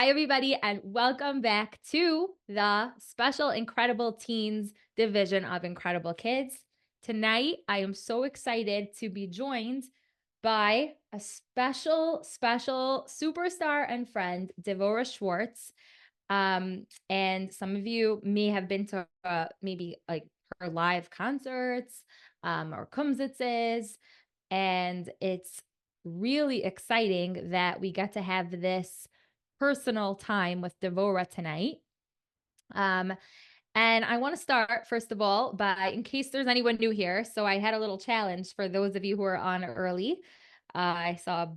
Hi, everybody, and welcome back to the special InKredible Teens division of InKredible Kids. Tonight, I am so excited to be joined by a special superstar and friend, Devorah Schwartz. And some of you may have been to maybe like her live concerts or kumsitzes, and it's really exciting that we get to have this personal time with Devorah tonight. And I want to start, first of all, by, in case there's anyone new here, so I had a little challenge for those of you who are on early. I saw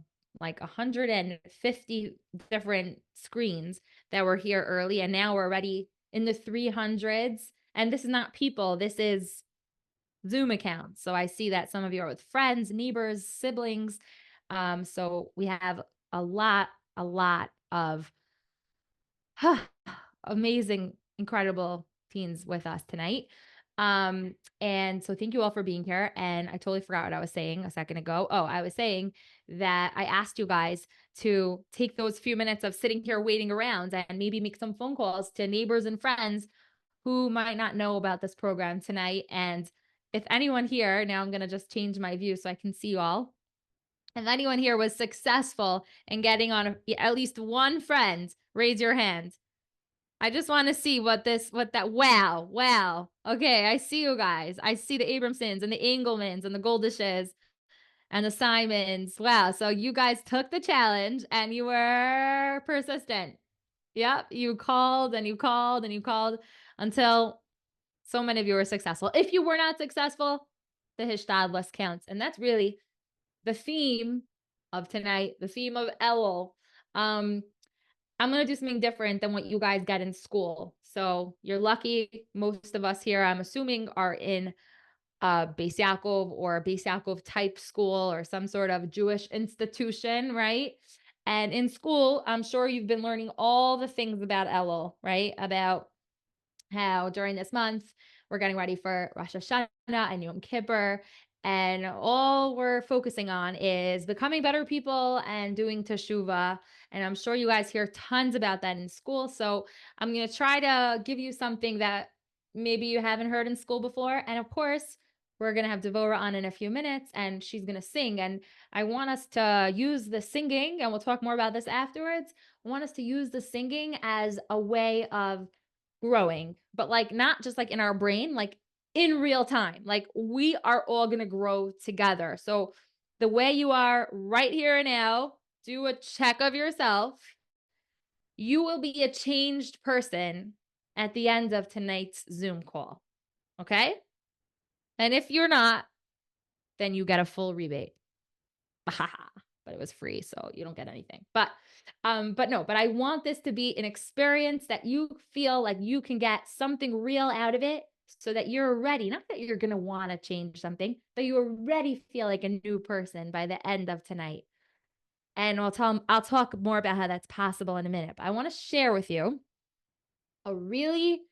like 150 different screens that were here early, and now we're already in the 300s. And this is not people, this is Zoom accounts. So I see that some of you are with friends, neighbors, siblings. So we have a lot of amazing, incredible teens with us tonight. And so thank you all for being here. And I totally forgot what I was saying a second ago. Oh, I was saying that I asked you guys to take those few minutes of sitting here waiting around and maybe make some phone calls to neighbors and friends who might not know about this program tonight. And if anyone here, now I'm going to just change my view so I can see you all. If anyone here was successful in getting on at least one friend, raise your hand. I just want to see wow. Okay, I see you guys. I see the Abramsons and the Engelmans and the Goldishes and the Simons. Wow, so you guys took the challenge and you were persistent. Yep, you called and you called and you called until so many of you were successful. If you were not successful, the Hishtadlus counts. And that's really the theme of tonight, the theme of Elul. I'm going to do something different than what you guys get in school. So you're lucky. Most of us here, I'm assuming, are in Beis Yaakov or Beis Yaakov type school or some sort of Jewish institution, right? And in school, I'm sure you've been learning all the things about Elul, right? About how during this month, we're getting ready for Rosh Hashanah and Yom Kippur. And all we're focusing on is becoming better people and doing teshuvah. And I'm sure you guys hear tons about that in school. So I'm going to try to give you something that maybe you haven't heard in school before. And of course, we're going to have Devorah on in a few minutes and she's going to sing. And I want us to use the singing, and we'll talk more about this afterwards. I want us to use the singing as a way of growing, but like not just like in our brain, like in real time. Like we are all going to grow together. So the way you are right here and now, do a check of yourself. You will be a changed person at the end of tonight's Zoom call. Okay? And if you're not, then you get a full rebate. But it was free, so you don't get anything. But I want this to be an experience that you feel like you can get something real out of it so that you're ready. Not that you're going to want to change something, but you already feel like a new person by the end of tonight. And I'll talk more about how that's possible in a minute. But I want to share with you a really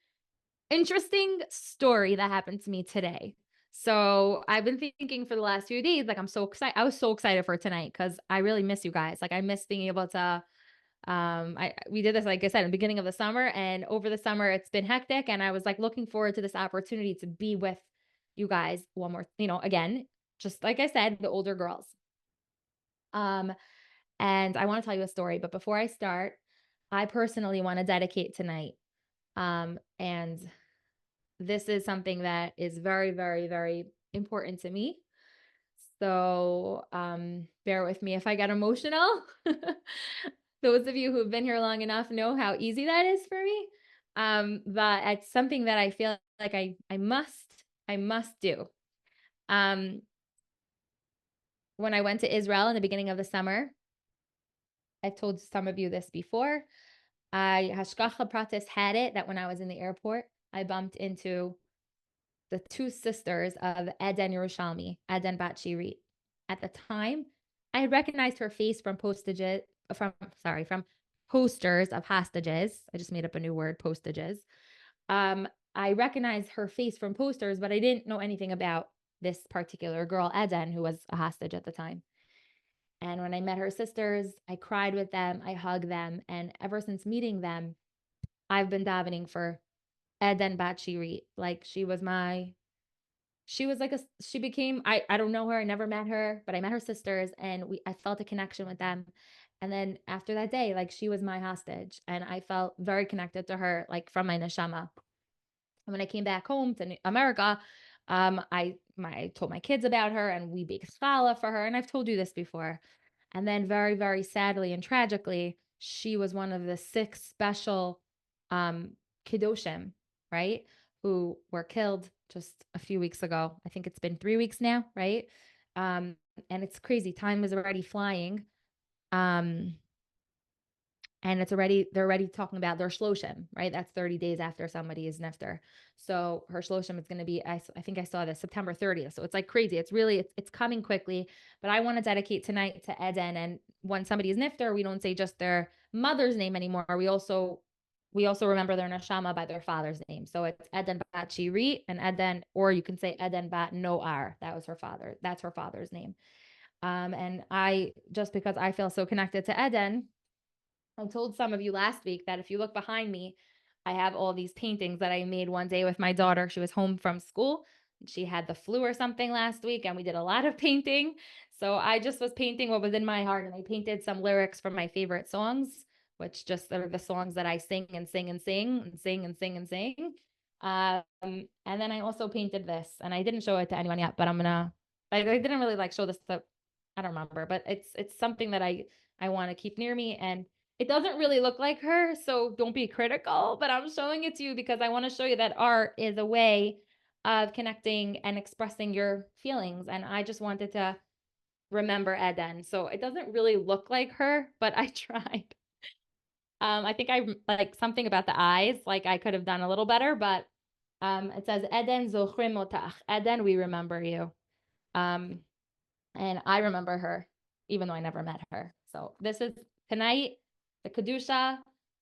interesting story that happened to me today. So I've been thinking for the last few days, like I'm so excited. I was so excited for tonight because I really miss you guys. Like I miss being able to, we did this, like I said, in the beginning of the summer, and over the summer it's been hectic. And I was like looking forward to this opportunity to be with you guys one more, again, just like I said, the older girls. And I want to tell you a story, but before I start, I personally want to dedicate tonight. And this is something that is very, very, very important to me. So bear with me if I get emotional. Those of you who have been here long enough know how easy that is for me. But it's something that I feel like I must do. When I went to Israel in the beginning of the summer, I've told some of you this before. Hashgacha Pratis had it that when I was in the airport, I bumped into the two sisters of Eden Yerushalmi, Eden Bat Shirit. At the time, I had recognized her face from from posters of hostages. I just made up a new word, postages. I recognized her face from posters, but I didn't know anything about this particular girl, Eden, who was a hostage at the time. And when I met her sisters, I cried with them, I hugged them. And ever since meeting them, I've been davening for Eden Bat Shirit. Like she was like she became, I don't know her, I never met her, but I met her sisters and I felt a connection with them. And then after that day, like she was my hostage and I felt very connected to her, like from my neshama. And when I came back home to America, I told my kids about her and we baked challah for her. And I've told you this before. And then very, very sadly and tragically, she was one of the 6 special Kedoshim, right? Who were killed just a few weeks ago. I think it's been 3 weeks now, right? And it's crazy. Time is already flying. And they're already talking about their shloshim, right? That's 30 days after somebody is nifter. So her shloshim is going to be, I think I saw this September 30th. So it's like crazy. It's coming quickly, but I want to dedicate tonight to Eden. And when somebody is nifter, we don't say just their mother's name anymore. We also remember their neshama by their father's name. So it's Eden Bat Shirit and Eden, or you can say Eden Bat Noar. That was her father. That's her father's name. And just because I feel so connected to Eden, I told some of you last week that if you look behind me, I have all these paintings that I made one day with my daughter. She was home from school. She had the flu or something last week, and we did a lot of painting. So I just was painting what was in my heart, and I painted some lyrics from my favorite songs, which just are the songs that I sing and sing and sing and sing and sing and sing. And then I also painted this, and I didn't show it to anyone yet, but I didn't really like show this to, I don't remember, but it's something that I want to keep near me. And it doesn't really look like her, so don't be critical, but I'm showing it to you because I want to show you that art is a way of connecting and expressing your feelings. And I just wanted to remember Eden. So it doesn't really look like her, but I tried. I think I like something about the eyes, like I could have done a little better, but it says Eden zochrim otach. Eden, we remember you. And I remember her, even though I never met her. So this is tonight. The Kedusha,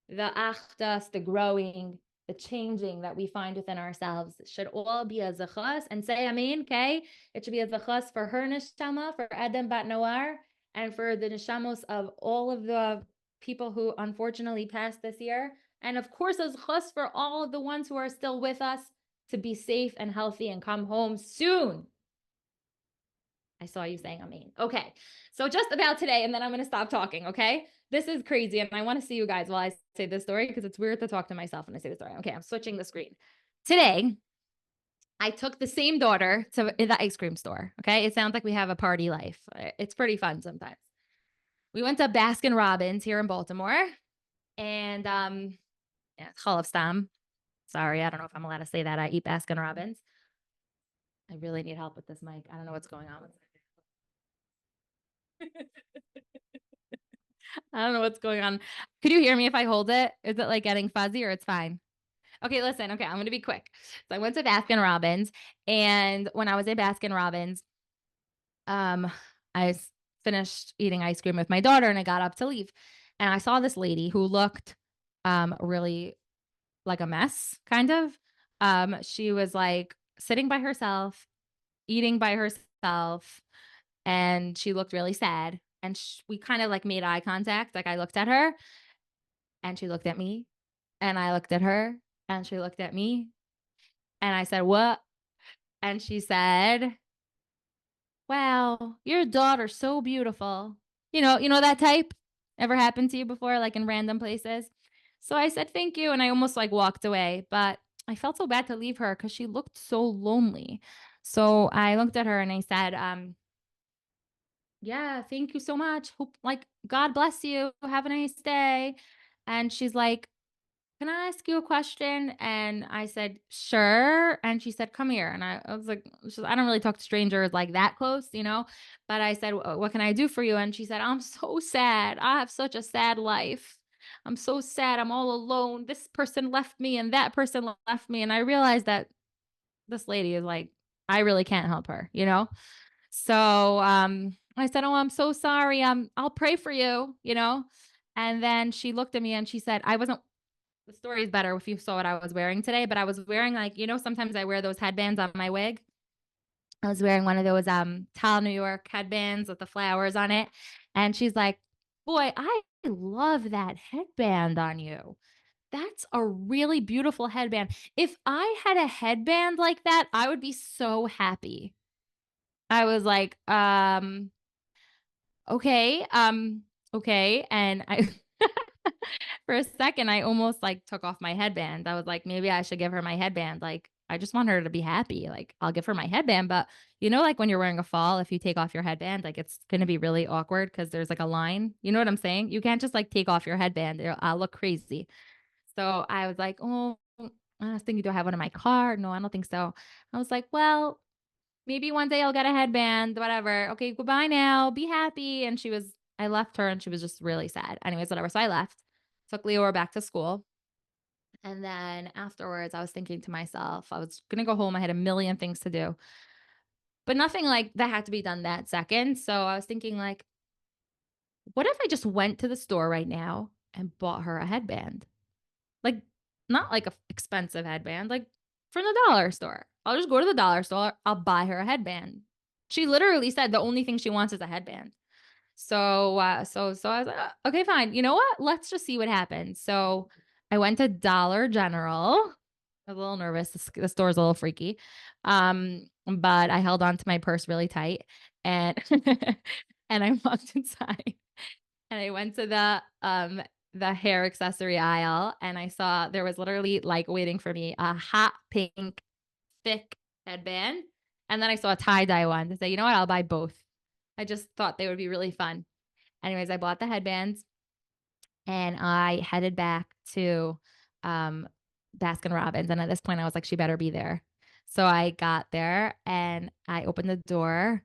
the Achdas, the growing, the changing that we find within ourselves should all be a zechus, and say amen, okay? It should be a zechus for her neshama, for Eden Bat Noar, and for the neshamos of all of the people who unfortunately passed this year. And of course, a zechus for all of the ones who are still with us to be safe and healthy and come home soon. I saw you saying amen. Okay. So just about today, and then I'm going to stop talking. Okay. This is crazy. And I want to see you guys while I say this story because it's weird to talk to myself when I say the story. Okay. I'm switching the screen. Today, I took the same daughter to the ice cream store. Okay. It sounds like we have a party life. It's pretty fun sometimes. We went to Baskin Robbins here in Baltimore and, yeah, Chalav Stam. Sorry. I don't know if I'm allowed to say that. I eat Baskin Robbins. I really need help with this mic. I don't know what's going on with it. I don't know what's going on. Could you hear me if I hold it? Is it like getting fuzzy or it's fine? Okay, listen. Okay, I'm going to be quick. So I went to Baskin Robbins, and when I was at Baskin Robbins, I finished eating ice cream with my daughter and I got up to leave. And I saw this lady who looked really like a mess, kind of. She was like sitting by herself, eating by herself, and she looked really sad. And we kind of like made eye contact. Like I looked at her and she looked at me and I looked at her and she looked at me and I said, "What?" And she said, "Wow, your daughter's so beautiful." You know that type? Ever happened to you before, like in random places? So I said, "Thank you." And I almost like walked away, but I felt so bad to leave her because she looked so lonely. So I looked at her and I said, "Yeah, thank you so much. Hope, like, God bless you. Have a nice day." And she's like, "Can I ask you a question?" And I said, "Sure." And she said, "Come here." And I was like, I don't really talk to strangers like that close, but I said, "What can I do for you?" And she said, "I'm so sad. I have such a sad life. I'm so sad. I'm all alone. This person left me and that person left me." And I realized that this lady is like, I really can't help her. So I said, "Oh, I'm so sorry. I'll pray for you. And then she looked at me and she said, the story is better if you saw what I was wearing today, but I was wearing like, sometimes I wear those headbands on my wig. I was wearing one of those Tall New York headbands with the flowers on it. And she's like, boy, I love that headband on you. That's a really beautiful headband. If I had a headband like that, I would be so happy. I was like, okay, okay. And I for a second, I almost like took off my headband. I was like, maybe I should give her my headband. Like, I just want her to be happy. Like, I'll give her my headband. But like when you're wearing a fall, if you take off your headband, like it's going to be really awkward because there's like a line. You know what I'm saying? You can't just like take off your headband. I'll look crazy. So I was like, oh, I was thinking, do I have one in my car? No, I don't think so. I was like, well, maybe one day I'll get a headband, whatever. Okay, goodbye now. Be happy. And I left her and she was just really sad. Anyways, whatever. So I left, took Leora back to school. And then afterwards, I was thinking to myself, I was going to go home. I had a million things to do, but nothing like that had to be done that second. So I was thinking, like, what if I just went to the store right now and bought her a headband? Like, not like a expensive headband, like from the dollar store. I'll just go to the dollar store. I'll buy her a headband. She literally said the only thing she wants is a headband. So I was like, okay, fine. You know what? Let's just see what happens. So I went to Dollar General. I was a little nervous. The store's a little freaky. But I held on to my purse really tight and and I walked inside and I went to the hair accessory aisle and I saw there was literally like waiting for me a hot pink thick headband. And then I saw a tie-dye one to say, you know what, I'll buy both. I just thought they would be really fun. Anyways, I bought the headbands and I headed back to Baskin Robbins. And at this point, I was like, she better be there. So I got there and I opened the door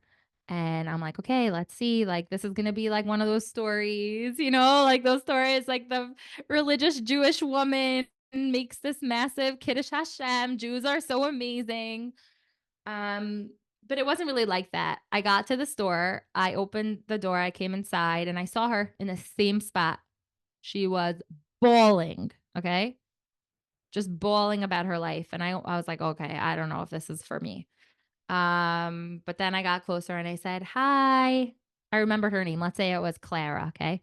and I'm like, okay, let's see. Like, this is going to be like one of those stories, like those stories, like the religious Jewish woman makes this massive Kiddush Hashem. Jews are so amazing. But it wasn't really like that. I got to the store, I opened the door, I came inside, and I saw her in the same spot. She was bawling, okay? Just bawling about her life. And I was like, okay, I don't know if this is for me. But then I got closer and I said, hi. I remembered her name. Let's say it was Clara, okay?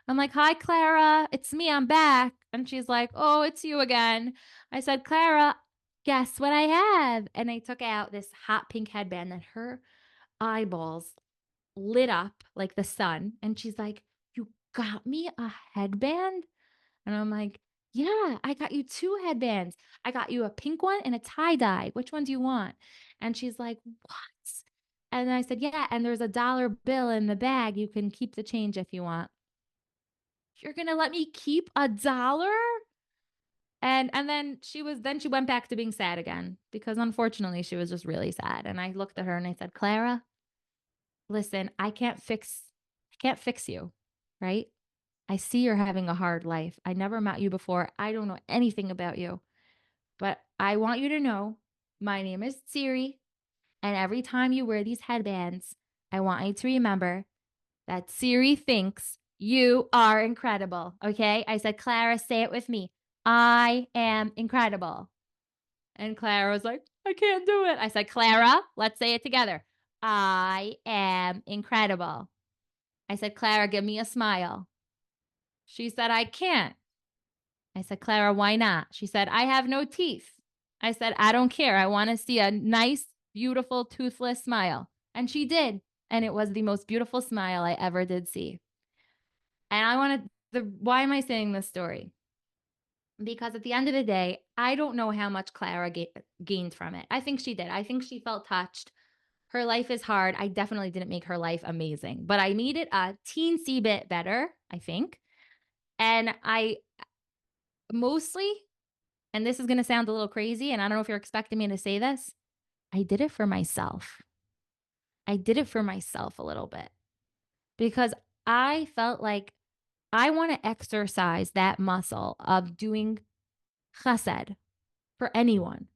I'm like, hi, Clara. It's me. I'm back. And she's like, oh, it's you again. I said, Clara, guess what I have? And I took out this hot pink headband that her eyeballs lit up like the sun. And she's like, you got me a headband? And I'm like, yeah, I got you two headbands. I got you a pink one and a tie dye. Which one do you want? And she's like, what? And I said, yeah. And there's a dollar bill in the bag. You can keep the change if you want. You're going to let me keep $1? And then she went back to being sad again because unfortunately she was just really sad. And I looked at her and I said, Clara, listen, I can't fix you, right? I see you're having a hard life. I never met you before. I don't know anything about you. But I want you to know my name is Siri. And every time you wear these headbands, I want you to remember that Siri thinks you are incredible. Okay? I said, Clara, say it with me. I am incredible. And Clara was like, I can't do it. I said, Clara, let's say it together. I am incredible. I said, Clara, give me a smile. She said, I can't. I said, Clara, why not? She said, I have no teeth. I said, I don't care. I want to see a nice, beautiful, toothless smile. And she did. And it was the most beautiful smile I ever did see. And why am I saying this story? Because at the end of the day, I don't know how much Clara gained from it. I think she did. I think she felt touched. Her life is hard. I definitely didn't make her life amazing, but I made it a teensy bit better, I think. And I mostly, and this is going to sound a little crazy, and I don't know if you're expecting me to say this, I did it for myself. I did it for myself a little bit because I felt like I want to exercise that muscle of doing chesed for anyone.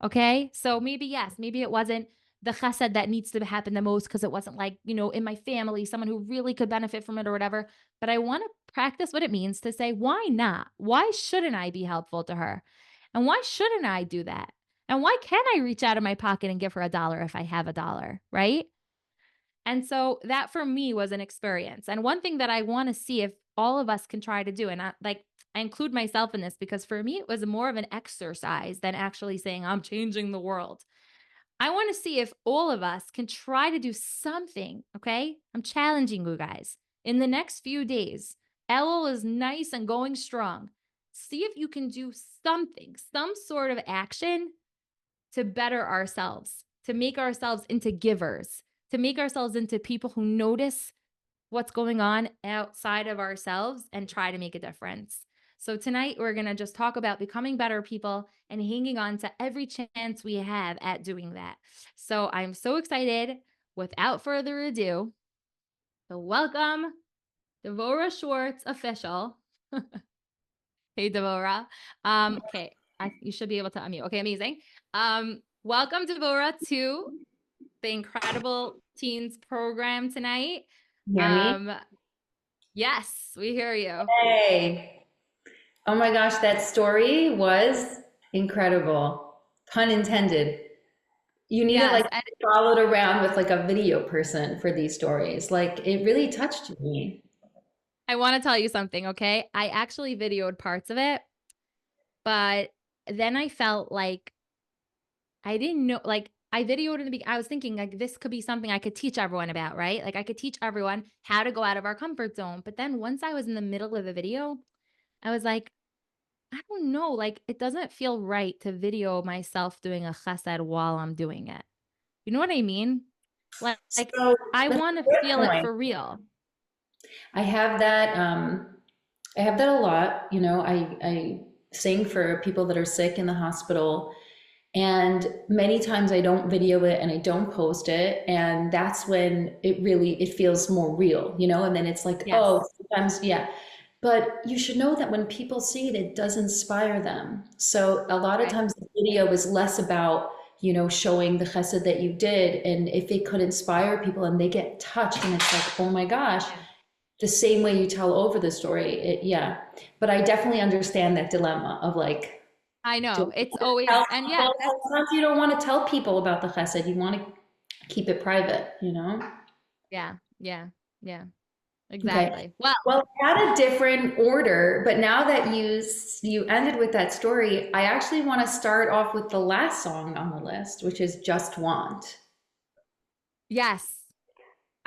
Okay. So maybe, yes, maybe it wasn't the chesed that needs to happen the most because it wasn't like, in my family, someone who really could benefit from it or whatever. But I want to practice what it means to say, why not? Why shouldn't I be helpful to her? And why shouldn't I do that? And why can't I reach out of my pocket and give her $1 if I have $1, right? And so that for me was an experience. And one thing that I want to see if all of us can try to do, and I include myself in this because for me, it was more of an exercise than actually saying, I'm changing the world. I want to see if all of us can try to do something. Okay. I'm challenging you guys in the next few days. Elul is nice and going strong. See if you can do something, some sort of action to better ourselves, to make ourselves into givers, to make ourselves into people who notice what's going on outside of ourselves and try to make a difference. So tonight we're going to just talk about becoming better people and hanging on to every chance we have at doing that. So I'm so excited. Without further ado, so welcome Devorah Schwartz official. Hey, Devorah. Okay, you should be able to unmute. Okay, amazing. Welcome, Devorah, to the InKredible Teens program tonight. Hear me? Yes, we hear you. Hey. Oh my gosh, that story was incredible. Pun intended. You need to Yes, like and followed around with like a video person for these stories. Like it really touched me. I want to tell you something, okay? I actually videoed parts of it, but then I felt like I didn't know, like I videoed in the beginning. I was thinking like this could be something I could teach everyone about, right? Like I could teach everyone how to go out of our comfort zone. But then once I was in the middle of the video, I was like, I don't know, like it doesn't feel right to video myself doing a chesed while I'm doing it. You know what I mean? Like So I that's want a to good feel it point. for real. I have that I have that a lot. I sing for people that are sick in the hospital. And many times I don't video it and I don't post it. And that's when it feels more real. And then it's like, Yes. oh, sometimes, yeah. But you should know that when people see it, it does inspire them. So a lot of Right. times the video is less about showing the chesed that you did. And if it could inspire people and they get touched and it's like, oh my gosh, Yeah. the same way you tell over the story, yeah. But I definitely understand that dilemma of like, I do know. I It's always, tell and yeah, people? that's, Sometimes you don't want to tell people about the chesed. You want to keep it private. yeah, yeah, yeah, Okay. exactly. Well, Well, I had a different order, but now that you ended with that story, I actually want to start off with the last song on the list, which is Just Want. yes,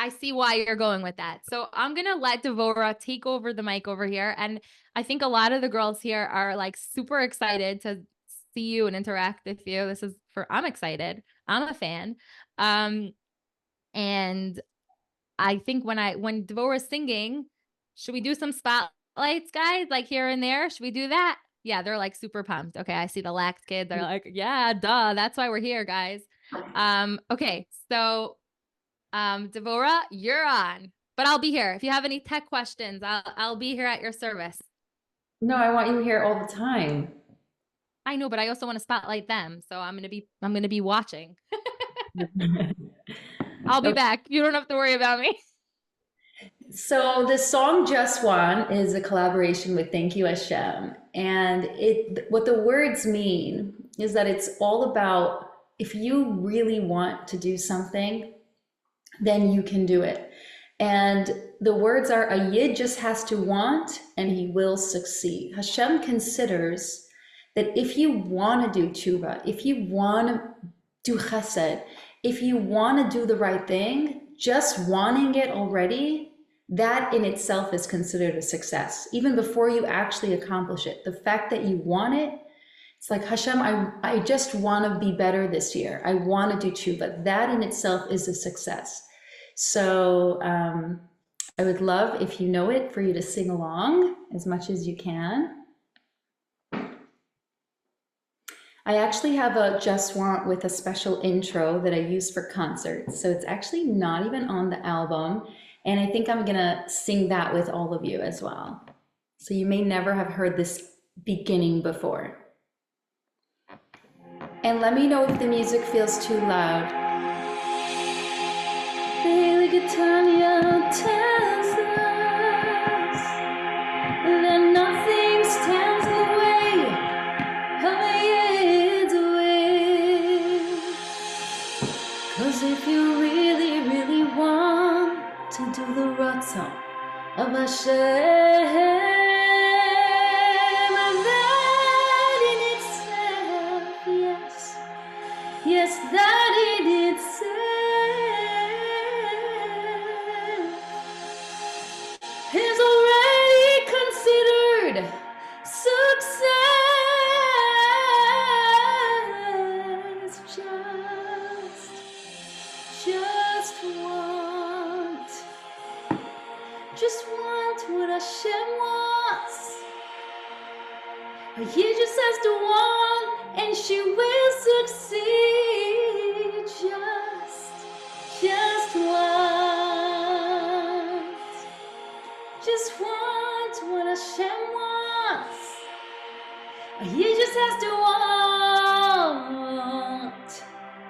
I see why you're going with that. So I'm going to let Devorah take over the mic over here. And I think a lot of the girls here are like super excited to see you and interact with you. I'm excited. I'm a fan. Um, and I think when Devorah's singing, should we do some spotlights, guys? Like here and there? Should we do that? Yeah, they're like super pumped. Okay, I see the lax kids. They're like, yeah, duh. That's why we're here, guys. Okay, so Devorah, you're on. But I'll be here. If you have any tech questions, I'll be here at your service. No, I want you here all the time. I know, but I also want to spotlight them. So I'm gonna be watching. I'll be Okay. back. You don't have to worry about me. So the song Just One is a collaboration with Thank You Hashem. And what the words mean is that it's all about if you really want to do something, then you can do it. And the words are a yid just has to want and he will succeed. Hashem considers that if you want to do tshuva, if you want to do chesed, if you want to do the right thing, just wanting it already, that in itself is considered a success, even before you actually accomplish it. The fact that you want it, it's like, Hashem, I just want to be better this year. I want to do tshuva. That in itself is a success. So I would love, if you know it, for you to sing along as much as you can. I actually have a Just Want with a special intro that I use for concerts. So it's actually not even on the album. And I think I'm gonna sing that with all of you as well. So you may never have heard this beginning before. And let me know if the music feels too loud. Daily Tanya tells us that nothing stands in the way of a Yid's will. He just has to want, and she will succeed. Just want what Hashem wants. He just has to want,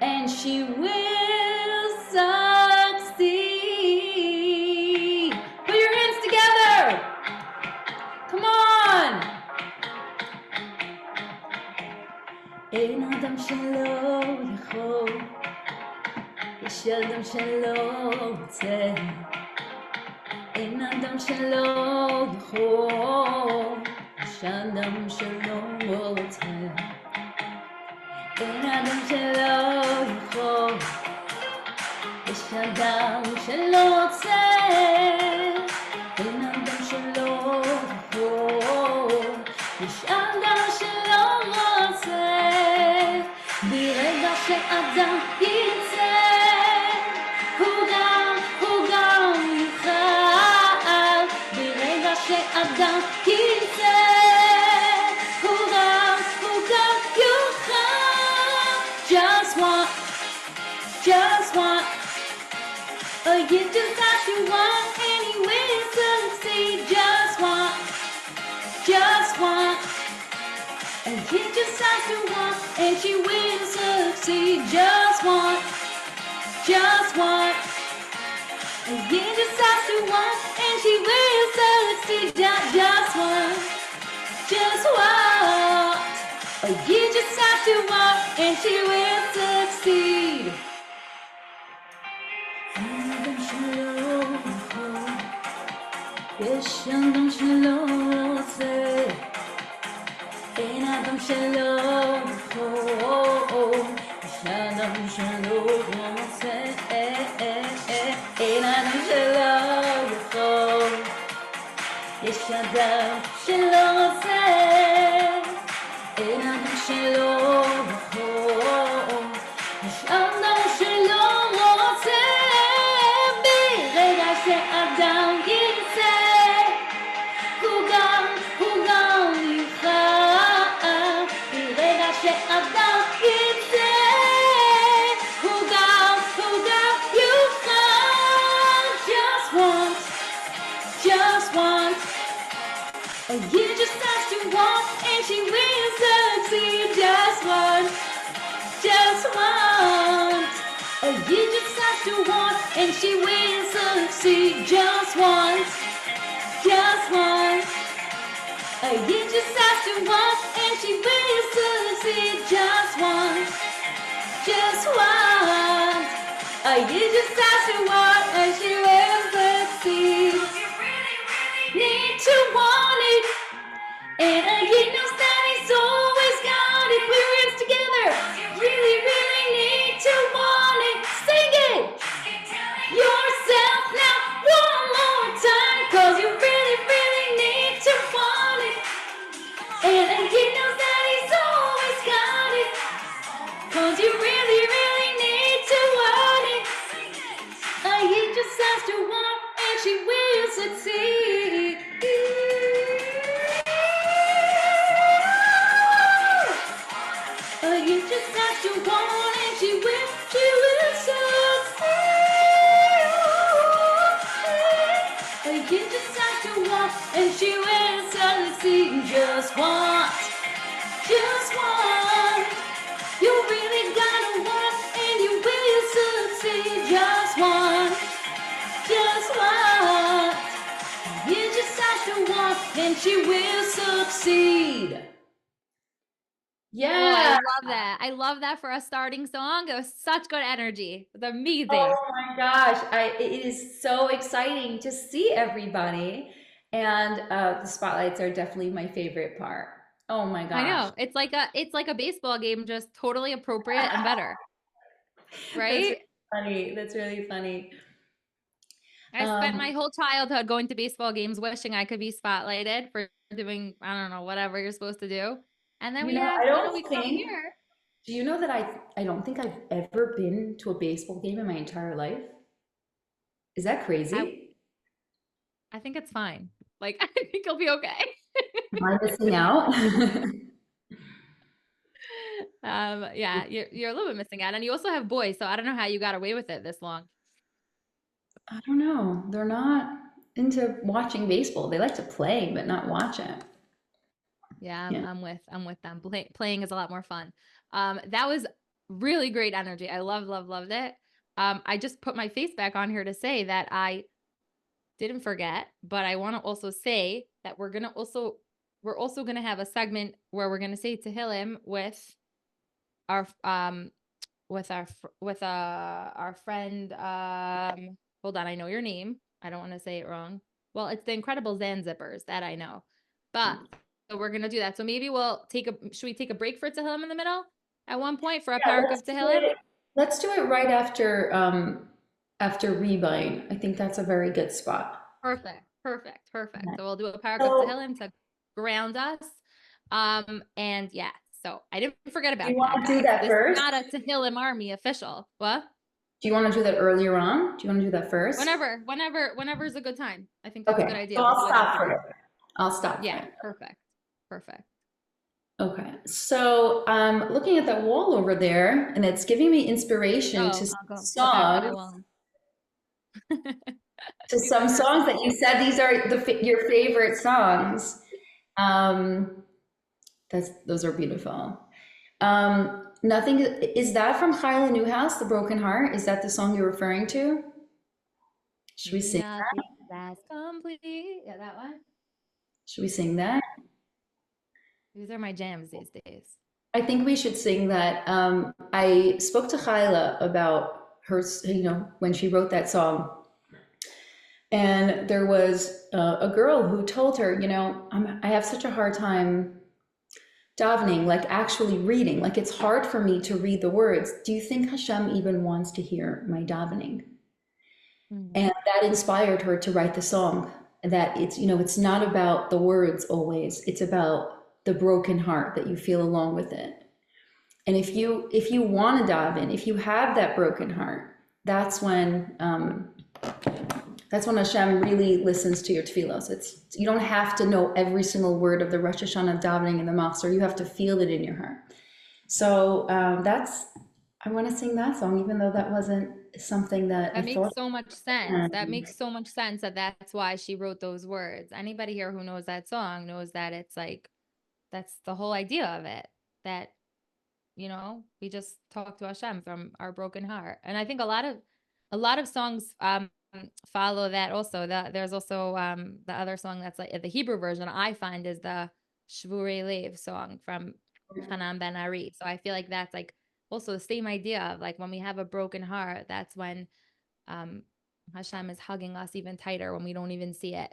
and she will succeed. Put your hands together. Come on. אין אדם שלא יכול, יש אדם שלא רוצה. אין אדם שלא יכול, יש אדם שלא רוצה. אין אדם שלא יכול, יש אדם שלא רוצה. אין אדם שלא יכול, יש אדם שלא רוצה. ברגע שאדם ירצה, הוא גם יוכל. ברגע שאדם ירצה, הוא גם יוכל. Just want, oh, you just have to want, and he will succeed. Just want, and he just has to want, and she will succeed. Just want, and he just has to want, and she will succeed. Just want, oh, he just has to want, and she will succeed. יש אדם שלא רוצה, אין אדם שלא יכול, יש אדם שלא רוצה, אין אדם שלא יכול, יש אדם שלא רוצה, אין אדם שלא יכול, יש אדם שלא רוצה. ברגע שאדם ירצה, הוא גם יוכל. ברגע שאדם ירצה, הוא גם יוכל. Just want, oh, you just have to want, and she will succeed. Just want, oh, you just have to want, and she will succeed. Just want, oh, you just have to want, and she will succeed. Just want, oh, you just have to want, and she will succeed. Need to want it, and he knows that he's always got it. Put your hands together. Really need to want it. Sing it yourself now one more time, 'cause you really need to want it, and he knows that he's always got it, 'cause you really need to want it. He just has to want, and she will succeed. You just have to want, and she will succeed. You just have to want, and she will succeed. Just want. You really gotta want, and you will succeed. Just want. You just have to want, and she will succeed. Yeah. Oh, I love that. I love that for a starting song. It was such good energy. It's amazing. Oh my gosh, it is so exciting to see everybody, and the spotlights are definitely my favorite part. Oh my gosh. I know. It's like a baseball game, just totally appropriate and better. Right? That's really funny. I spent my whole childhood going to baseball games wishing I could be spotlighted for doing, I don't know, whatever you're supposed to do. And then we come here. Do you know that I don't think I've ever been to a baseball game in my entire life? Is that crazy? I think it's fine. Like, I think it'll be okay. Am I missing out? Yeah, you're a little bit missing out, and you also have boys, so I don't know how you got away with it this long. I don't know. They're not into watching baseball. They like to play, but not watch it. Yeah, Yeah. I'm with them. Playing is a lot more fun. That was really great energy. I loved it. I just put my face back on here to say that I didn't forget, but I want to also say that we're also gonna have a segment where we're gonna say Tehillim our our friend hold on, I know your name. I don't want to say it wrong. Well, it's the InKredible Zanzippers that I know. But so we're gonna do that. So maybe should we take a break for Tehillim in the middle at one point for a Yeah, parak of Tehillim? let's do it right after after Rebone. I think that's a very good spot. Perfect. So we'll do a parak of So Tehillim to ground us. And yeah, so I didn't forget do you about that, want to do guys. that This is first? not a Tehillim army official. What? Do you want to do that earlier on? Do you want to do that first? Whenever is a good time. I think that's a good Okay, so idea. We'll I'll do it stop after. for it. I'll stop for Yeah, it. perfect. Okay, so I'm looking at that wall over there, and it's giving me inspiration Oh, I'll go look out for my songs, wall. to Give me some mercy. songs that you said these are your favorite songs. Um, those are beautiful. Nothing is that from Kyla Newhouse, "The Broken Heart"? Is that the song you're referring to? Should we sing? Nothing that's complete. Yeah, that one. Should we sing that? These are my jams these days. I think we should sing that. I spoke to Kyla about her, when she wrote that song. And there was a girl who told her, I have such a hard time davening, like actually reading. Like it's hard for me to read the words. Do you think Hashem even wants to hear my davening? Hmm. And that inspired her to write the song. That it's not about the words always. It's about the broken heart that you feel along with it. And if you want to daven, if you have that broken heart, that's when Hashem really listens to your tefillos. You don't have to know every single word of the Rosh Hashanah davening in the machzor. You have to feel it in your heart. So I want to sing that song, even though that wasn't something that I That makes thought. so much sense. That makes so much sense that that's why she wrote those words. Anybody here who knows that song knows that it's like that's the whole idea of it. That we just talk to Hashem from our broken heart. And I think a lot of songs follow that also. There's also the other song that's like the Hebrew version I find is the Shvurei Lev song from Hanan Ben Ari. So I feel like that's like also the same idea of like when we have a broken heart, that's when um Hashem is hugging us even tighter when we don't even see it.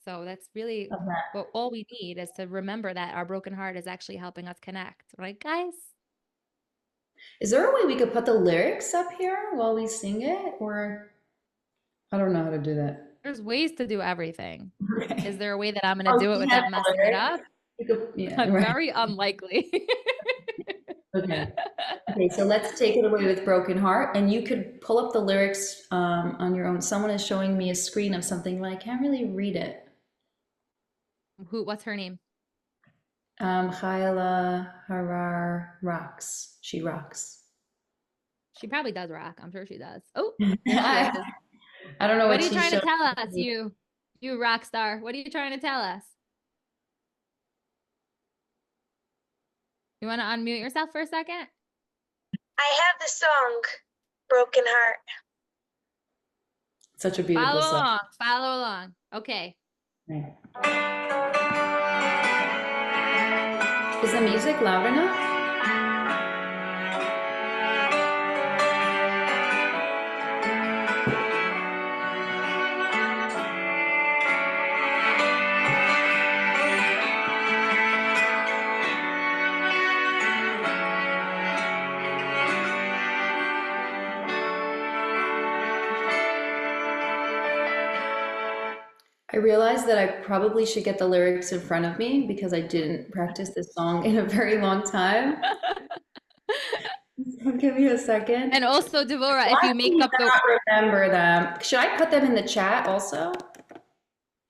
So that's really what all we need is to remember that our broken heart is actually helping us connect, right, guys? Is there a way we could put the lyrics up here while we sing it? Or I don't know how to do that. There's ways to do everything. Is Okay. there a way that I'm going to Oh, do it we have without the messing it lyrics? up? Yeah, right. Very unlikely. Okay. Okay, so let's take it away with Broken Heart. And you could pull up the lyrics on your own. Someone is showing me a screen of something, but I can't really read it. What's her name? Chayla Harar rocks. She rocks. She probably does rock. I'm sure she does. Oh, there she I, is. I don't know What what are you she's trying to showing tell us, me. you rock star? What are you trying to tell us? You want to unmute yourself for a second? I have the song Broken Heart. Such a beautiful song. Follow along. Okay. Is the music loud enough? I realized that I probably should get the lyrics in front of me because I didn't practice this song in a very long time. Give me a second. And also, Devorah, if Why you do make you up the not remember them? Should I put them in the chat also?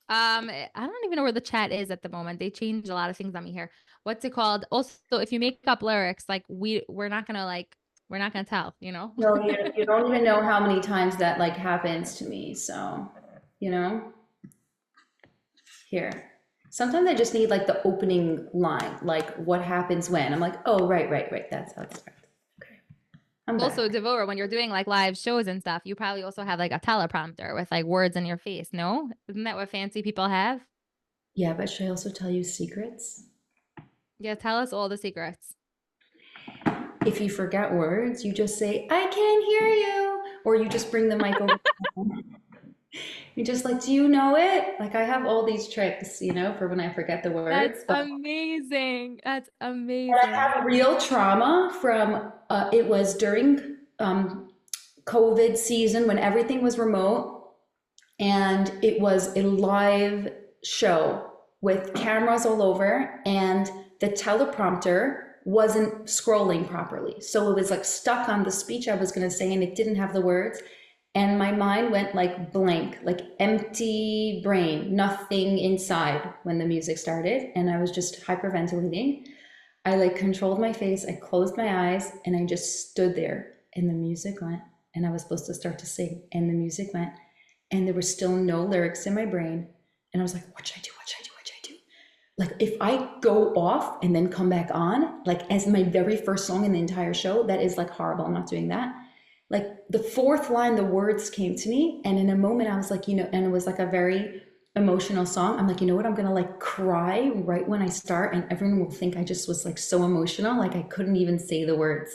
I don't even know where the chat is at the moment. They changed a lot of things on me here. What's it called? Also, if you make up lyrics, like we're not gonna tell, you know? No, you don't even know how many times that like happens to me. So, you know, here. Sometimes I just need like the opening line, like what happens when. I'm like, oh, right, right, right. That's how it starts. Okay. I'm back. Also, Devorah, when you're doing like live shows and stuff, you probably also have like a teleprompter with like words in your face, no? Isn't that what fancy people have? Yeah, but should I also tell you secrets? Yeah, tell us all the secrets. If you forget words, you just say, I can't hear you. Or you just bring the mic over. You're just like, do you know it? Like I have all these tricks, you know, for when I forget the words. That's But amazing. That's I amazing. have real trauma from, it was during COVID season when everything was remote and it was a live show with cameras all over and the teleprompter wasn't scrolling properly. So it was like stuck on the speech I was going to say and it didn't have the words. And my mind went like blank, like empty brain, nothing inside when the music started. And I was just hyperventilating. I like controlled my face, I closed my eyes, and I just stood there. And the music went, and I was supposed to start to sing, and the music went, and there were still no lyrics in my brain. And I was like, what should I do? What should I do? What should I do? Like, if I go off and then come back on, like as my very first song in the entire show, that is like horrible. I'm not doing that. Like the fourth line, the words came to me, and in a moment I was like, you know, and it was like a very emotional song. I'm like, you know what? I'm gonna like cry right when I start, and everyone will think I just was like so emotional, like I couldn't even say the words.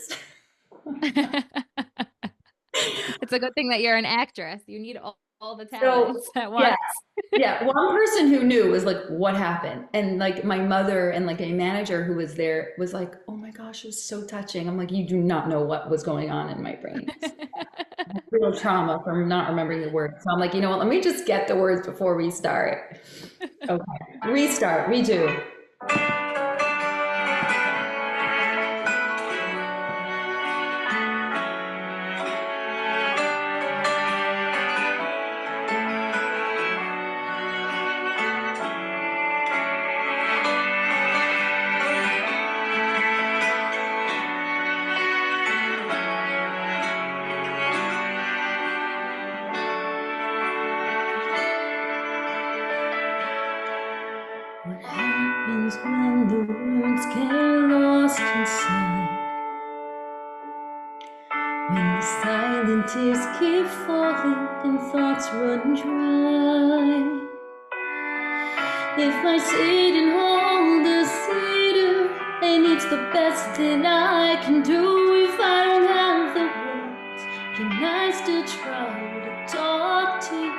It's a good thing that you're an actress. You need all the So talents at once. yeah, yeah. One person who knew was like, what happened? And like my mother and like a manager who was there was like, oh my gosh, it was so touching. I'm like, you do not know what was going on in my brain. Real trauma from not remembering the words. So I'm like, you know what? Let me just get the words before we start. Okay, restart, redo. What happens when the words get lost inside? When the silent tears keep falling and thoughts run dry. If I sit and hold the cedar and it's the best that I can do, if I don't have the words, can I still try to talk to you?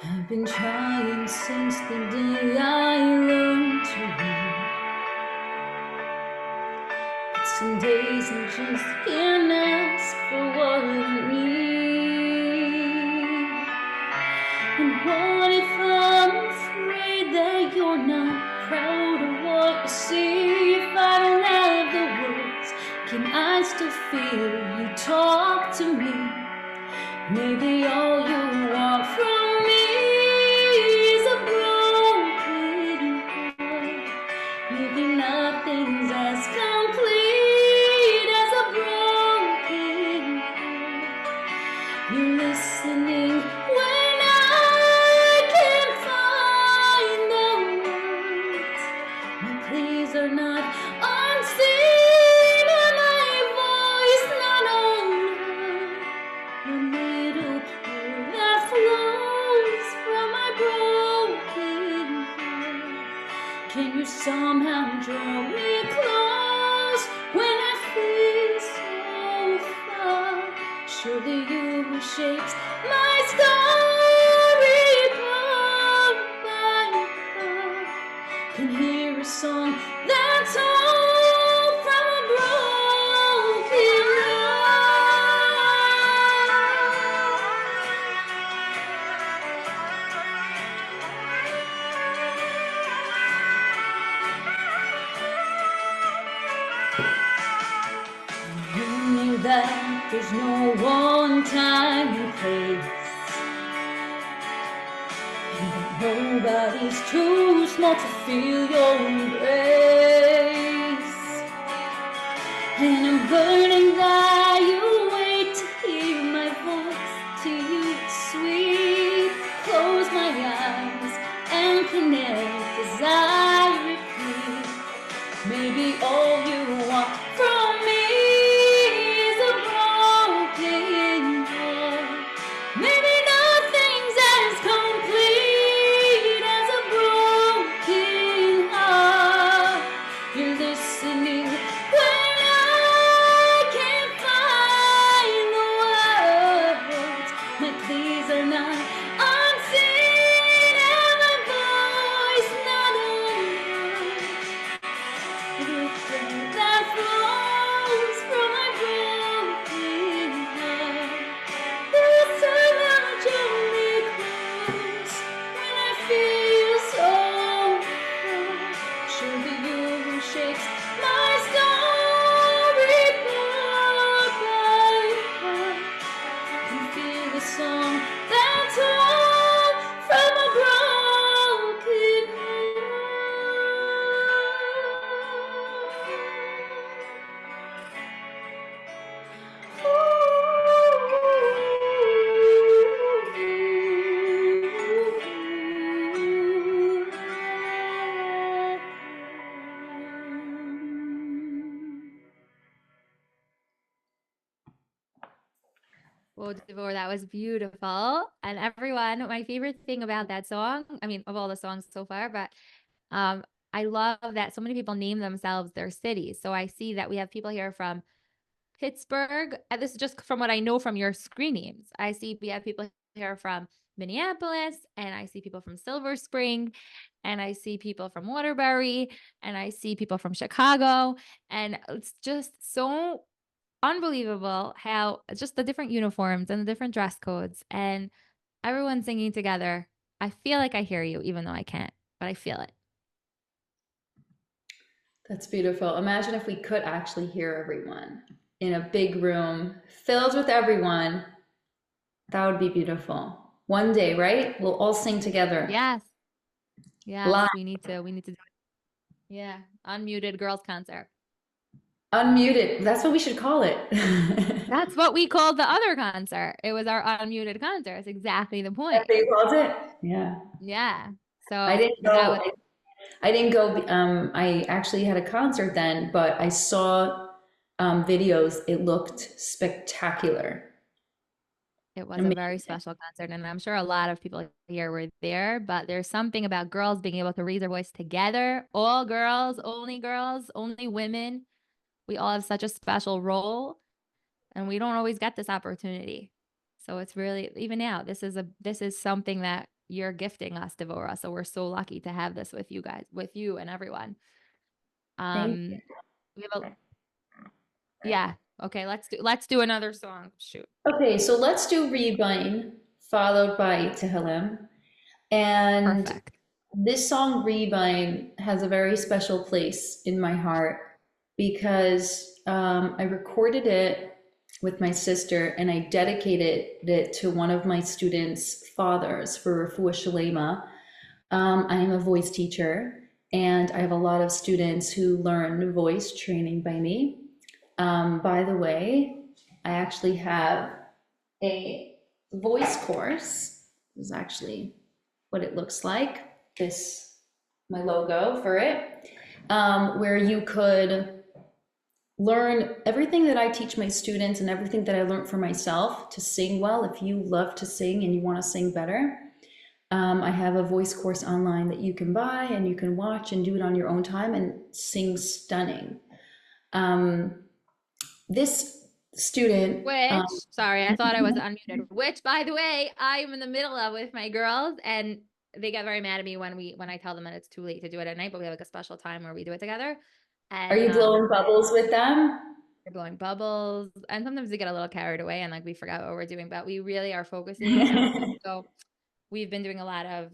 I've been trying since the day I learned to read. But some days I just can't ask for what I need. And what if I'm afraid that you're not proud of what you see? If I don't have the words, can I still feel you talk to me? Maybe all you want from me is a broken heart. Maybe nothing's as complete as a broken heart. You're listening when I can't find the words. My pleas are not unseen and my voice not unheard. The little pool that flows from my broken heart. Can you somehow draw me close when I feel so far? Surely you who shapes my story part by part can hear a song that's all from a broken heart. You knew that there's no one time and place Nobody's too small to feel your embrace. And I'm burning that you wait to hear my voice, to you sweet. Close my eyes and connect as I repeat. Maybe all you want from me is a broken heart. Maybe nothing's as complete as a broken heart. You're listening when I can't find the words. My pleas are not unseen and my voice not unheard. That flows from my broken heart. This time I'll gently close when I feel so hurt. Surely you who shakes my story part by part. Can feel the song that's all from a broken heart. Well, Devorah, that was beautiful. And everyone, my favorite thing about that song, I mean, of all the songs so far, but I love that so many people name themselves their cities. So I see that we have people here from Pittsburgh. And this is just from what I know from your screen names. I see we have people here from Minneapolis, and I see people from Silver Spring, and I see people from Waterbury, and I see people from Chicago. And it's just so unbelievable how just the different uniforms and the different dress codes and everyone singing together. I feel like I hear you, even though I can't, but I feel it. That's beautiful. Imagine if we could actually hear everyone in a big room filled with everyone. That would be beautiful. One day, right? We'll all sing together. Yes. Yes, Live. we need to do it. Yeah. Unmuted girls concert. Unmuted. That's what we should call it. That's what we called the other concert. It was our unmuted concert. It's exactly the point. That's what you called it? Yeah. Yeah. So I didn't go. I didn't go. I actually had a concert then, but I saw videos. It looked spectacular. it was a very special concert, and I'm sure a lot of people here were there, but there's something about girls being able to raise their voice together. All girls, only women. We all have such a special role, and we don't always get this opportunity. So it's really, even now, this is something that you're gifting us, Devorah. So we're so lucky to have this with you guys, with you and everyone. We have yeah. Okay, let's do another song. Shoot. Okay, so let's do Rebone followed by Tehillim. And Perfect. this song Rebone has a very special place in my heart because I recorded it with my sister and I dedicated it to one of my students' fathers for Refuah Shalema. I am a voice teacher and I have a lot of students who learn voice training by me. By the way, I actually have a voice course. This is actually what it looks like. My logo for it, where you could learn everything that I teach my students and everything that I learned for myself to sing well. If you love to sing and you want to sing better, I have a voice course online that you can buy and you can watch and do it on your own time and sing stunning. This student, sorry, I thought I was unmuted, which by the way, I am in the middle of with my girls, and they get very mad at me when I tell them that it's too late to do it at night, but we have like a special time where we do it together. And, are you blowing bubbles with them? We're blowing bubbles, and sometimes we get a little carried away and like we forgot what we're doing, but we really are focusing. So we've been doing a lot of,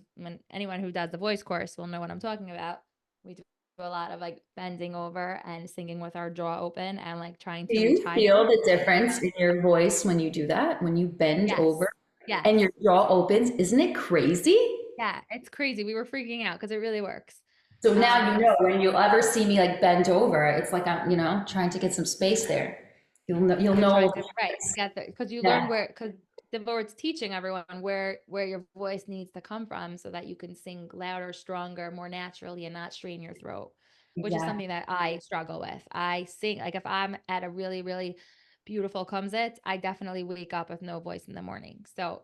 anyone who does the voice course will know what I'm talking about. We do a lot of like bending over and singing with our jaw open and like trying to. Do you feel the difference in your voice when you do that? When you bend over and your jaw opens? Isn't it crazy? Yeah, it's crazy. We were freaking out because it really works. So now you know So when you ever see me like bent over, it's like I'm, trying to get some space there. You'll you're know. trying to right get there because you learn Yeah, where because Devorah's teaching everyone where your voice needs to come from so that you can sing louder, stronger, more naturally, and not strain your throat, which is yeah. something that I struggle with. I sing like if I'm at a really really beautiful kumzit, I definitely wake up with no voice in the morning. So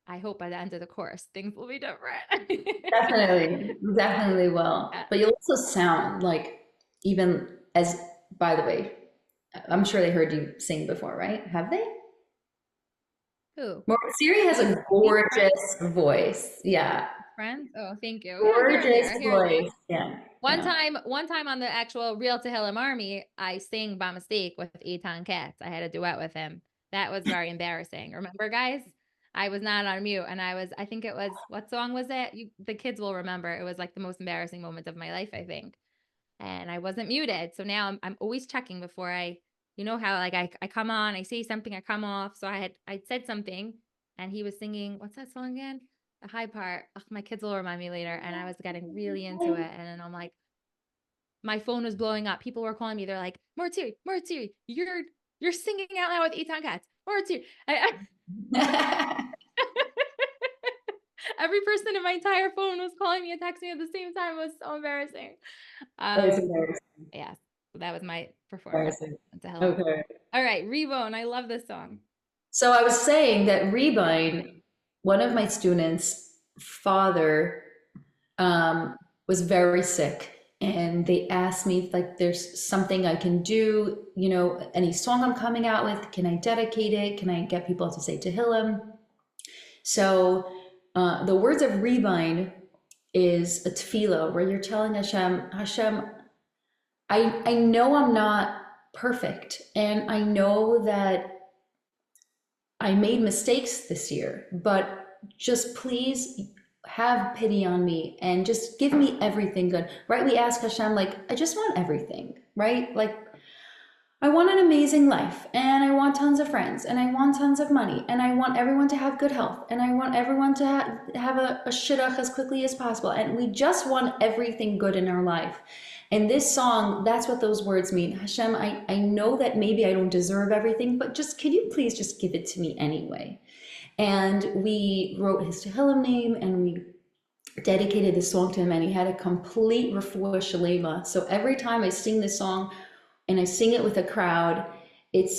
I hope by the end of the course things will be different. Definitely, definitely will. Yeah. But you also sound like, even as, by the way, I'm sure they heard you sing before, right? Have they? Who? Siri has a Me? Friends? gorgeous voice. Yeah, Friends? Oh, thank you. Yeah, here and gorgeous there, here and there. voice. Yeah, yeah. One time on the actual Real Tehillim Army, I sang by mistake with Eitan Katz. I had a duet with him. That was very embarrassing. Remember, guys? I was not on mute, and I think it was, what song was it? The kids will remember. It was like the most embarrassing moment of my life, I think. And I wasn't muted. So now I'm always checking before you know how like I come on, I say something, I come off. So I said something, and he was singing, what's that song again? The high part. Ugh, my kids will remind me later. And I was getting really into it. And then I'm like, my phone was blowing up. People were calling me. They're like, Mortsiri, you're singing out loud with Eitan Katz. Mortsiri. Every person in my entire phone was calling me and texting me at the same time. It was so embarrassing. That is Um, embarrassing. yeah, so that was my performance. Embarrassing. It's a hell of Okay. All right, Rebone. I love this song. So I was saying that Rebone, one of my students' father, was very sick, and they asked me if like there's something I can do, any song I'm coming out with, can I dedicate it? Can I get people to say Tehillim? So the words of Rebone is a tefillah where you're telling Hashem, I know I'm not perfect, and I know that I made mistakes this year, but just please have pity on me and just give me everything good, right? We ask Hashem, like, I just want everything, right? Like, I want an amazing life, and I want tons of friends, and I want tons of money, and I want everyone to have good health, and I want everyone to have a shidduch as quickly as possible. And we just want everything good in our life. And this song, that's what those words mean. Hashem, I know that maybe I don't deserve everything, but just, can you please just give it to me anyway? And we wrote his Tehillim name, and we dedicated this song to him, and he had a complete refuah shalema. So every time I sing this song, and I sing it with a crowd, it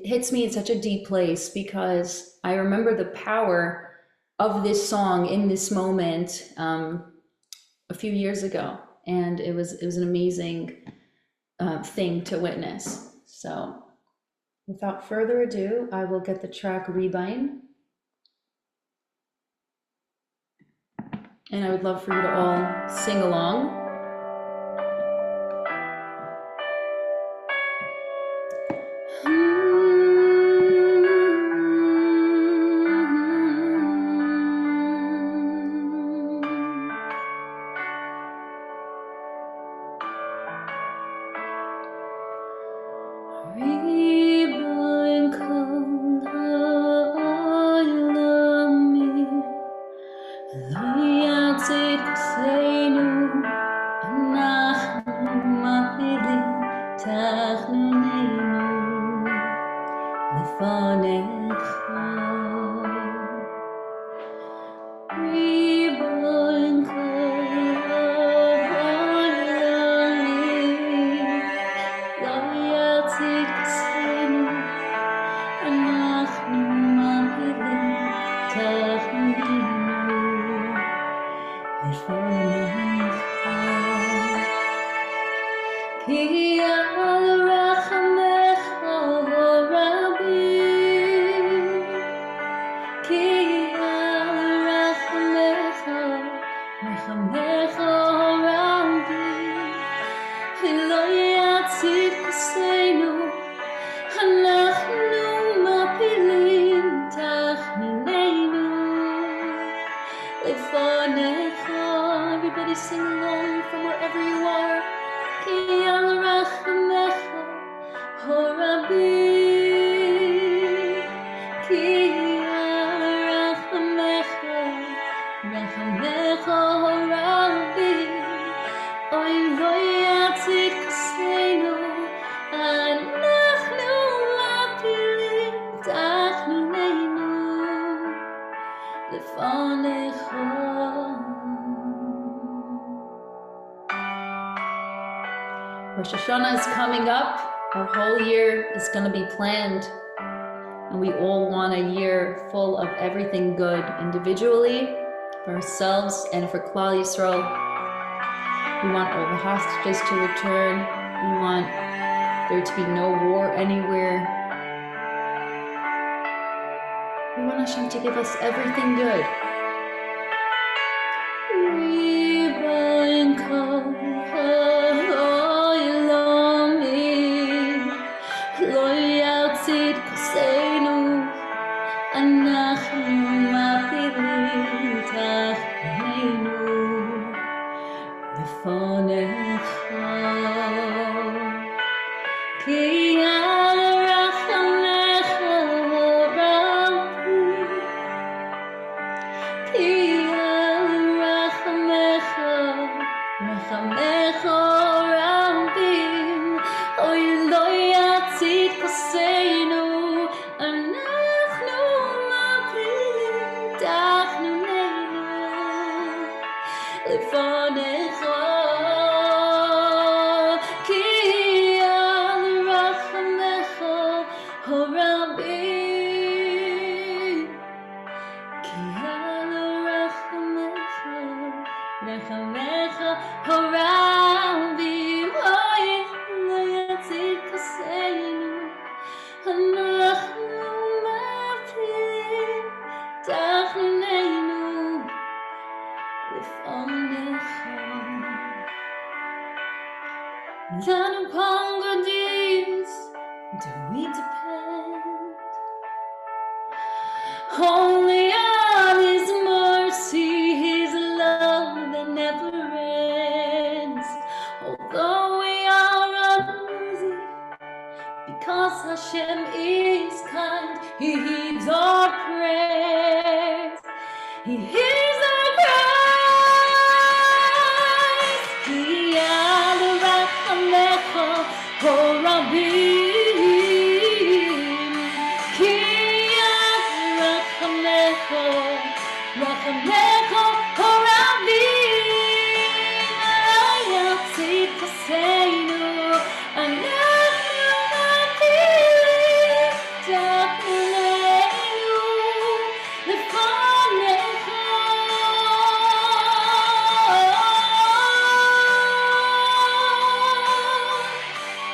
hits me in such a deep place, because I remember the power of this song in this moment a few years ago, and it was an amazing thing to witness. So without further ado, I will get the track Rebone, and I would love for you to all sing along. Rebone Kol Isha, lo yatzid koseinu, אנחנו מפילים תחנונים לפניך. ריבון כל העולמים, לא יציג כסנו, אנחנו מפילים תחנונים לפניך. כי על רחמך רבים, כי על רחמך רבים, לא יציב כוסנו, אנחנו מפילים תחניננו לפניך. Everybody sing along from wherever you are. כי על רחמך רבים, כי על רחמך אוי לא יציל כוסנו, אנחנו מפילים תחנוננו לפניך. Rosh Hashanah is coming up. Our whole year is going to be planned. And we all want a year full of everything good individually, for ourselves, and for Klal Yisrael. We want all the hostages to return. We want there to be no war anywhere. We want Hashem to give us everything good. Rebone Kol lo yaltzid kosenu, אנחנו מפילים תחתינו לפניך, כי על רחמך רבים, כי על רחמך רבים, אוי לא יציל כוסנו, אנחנו מפילים תחתינו לפניך, כי על רחמך רבים, כי על רחמך רבים, אוי לא יציל כוסנו, אנחנו מפילים תחתינו לפניך. לנו hunger deeds do we depend only on His mercy, His love that never ends. Although we are unworthy, because Hashem is kind, He heeds our prayers. He hears our cries. Ki al rachamecha horabim, ki al rachamecha horabim, lo yatzid kosenu, אנחנו מפילים תחתינו לפניך,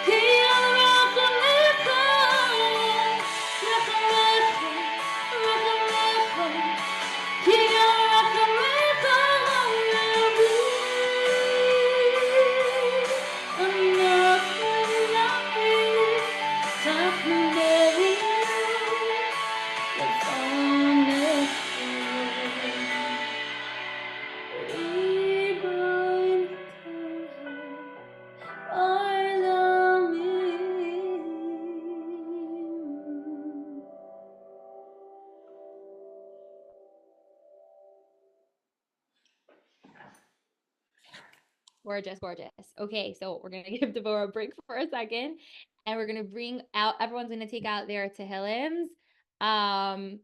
כי על רחמך כי על רחמך רבים, אנחנו מפילים תחתינו לפניך. ריבון כל העולמים. Gorgeous, gorgeous. Okay, so we're gonna give Devorah a break for a second, and we're gonna bring out. Everyone's gonna take out their Tehillims,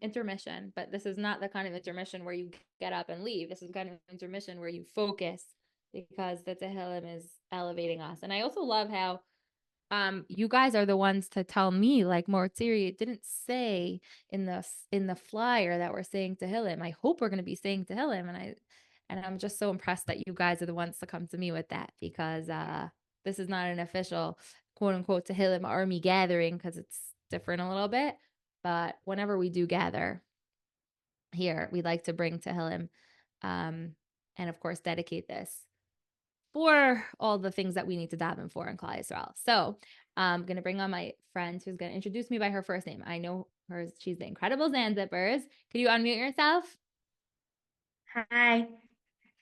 intermission. But this is not the kind of intermission where you get up and leave. This is the kind of intermission where you focus, because the Tehillim is elevating us. And I also love how you guys are the ones to tell me, like, more Siri, it didn't say in the flyer that we're saying Tehillim. I hope we're gonna be saying Tehillim, and I'm just so impressed that you guys are the ones to come to me with that, because this is not an official quote unquote Tehillim army gathering, because it's different a little bit. But whenever we do gather here, we like to bring Tehillim, and of course dedicate this for all the things that we need to daven for in Klal Yisrael. So I'm going to bring on my friend who's going to introduce me by her first name. I know her. She's the InKredible Zanzippers. Could you unmute yourself? Hi,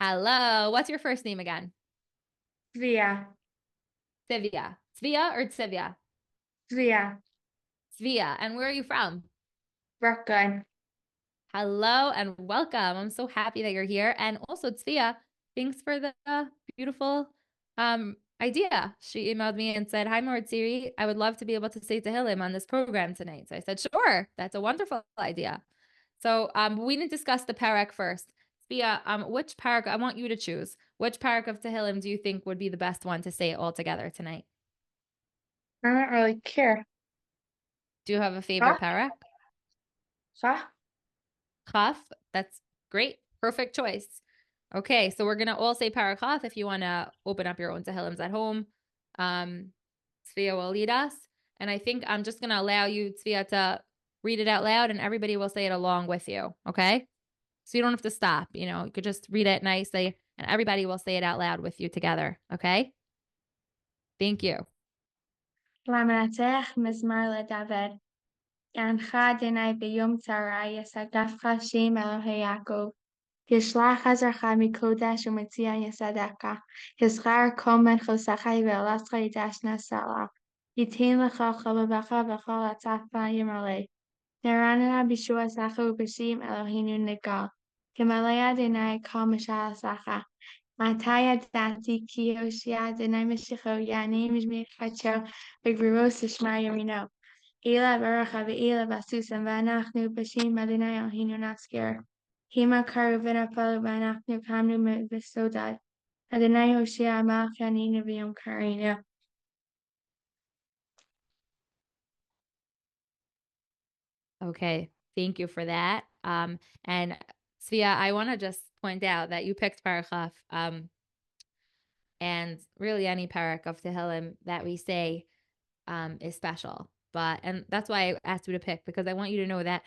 Hello. What's your first name again? Svia. Tzivia. Tzvia or Tzivia? Svia. Tzvia. And where are you from? Brooklyn. Hello and welcome. I'm so happy that you're here. And also, Tzvia, thanks for the beautiful idea. She emailed me and said, "Hi, Marziri, I would love to be able to say Tehillim on this program tonight." So I said, "Sure, that's a wonderful idea." So we didn't discuss the parak first. Svia, which parak, I want you to choose. Which parak of Tehillim do you think would be the best one to say all together tonight? I don't really care. Do you have a favorite parak? Huh? Chaf, that's great. Perfect choice. Okay, so we're gonna all say parak if you want to open up your own Tehillims at home. Tzvia will lead us, and I think I'm just gonna allow you, Tzvia, to read it out loud, and everybody will say it along with you. Okay, so you don't have to stop. You could just read it nicely, and everybody will say it out loud with you together. Okay. Thank you. Lamanatech mizmar leDavid. Gancha Adonai b'yom tzara yasagafcha Shem Elohei Yaakov. Yishlach hazarcha mikodesh u'metzion yasadeka. Yizchar kol menchosecha ve'elascha yidash nasala. Yitin lecha chalavecha v'chol atzapha yimalei. Neranena b'shua sacha u'b'shem Eloheinu nigal. Gemalei Adonai kol mashal sacha. Mataya dati ki Hoshea Adonai Meshicho Yani Mishmichacho v'gruros Shema Yamino. Ela Barucha ve'ela Basusan v'anachnu b'shem Adonai Eloheinu naskir. Hima karu v'nafalu v'anachnu kamnu v'sodad. Adonai Hoshea Malach Yaninu v'yom karinu. Okay, thank you for that. And Svia, I want to just point out that you picked parak and really any parak of Tehillim that we say is special. And that's why I asked you to pick, because I want you to know that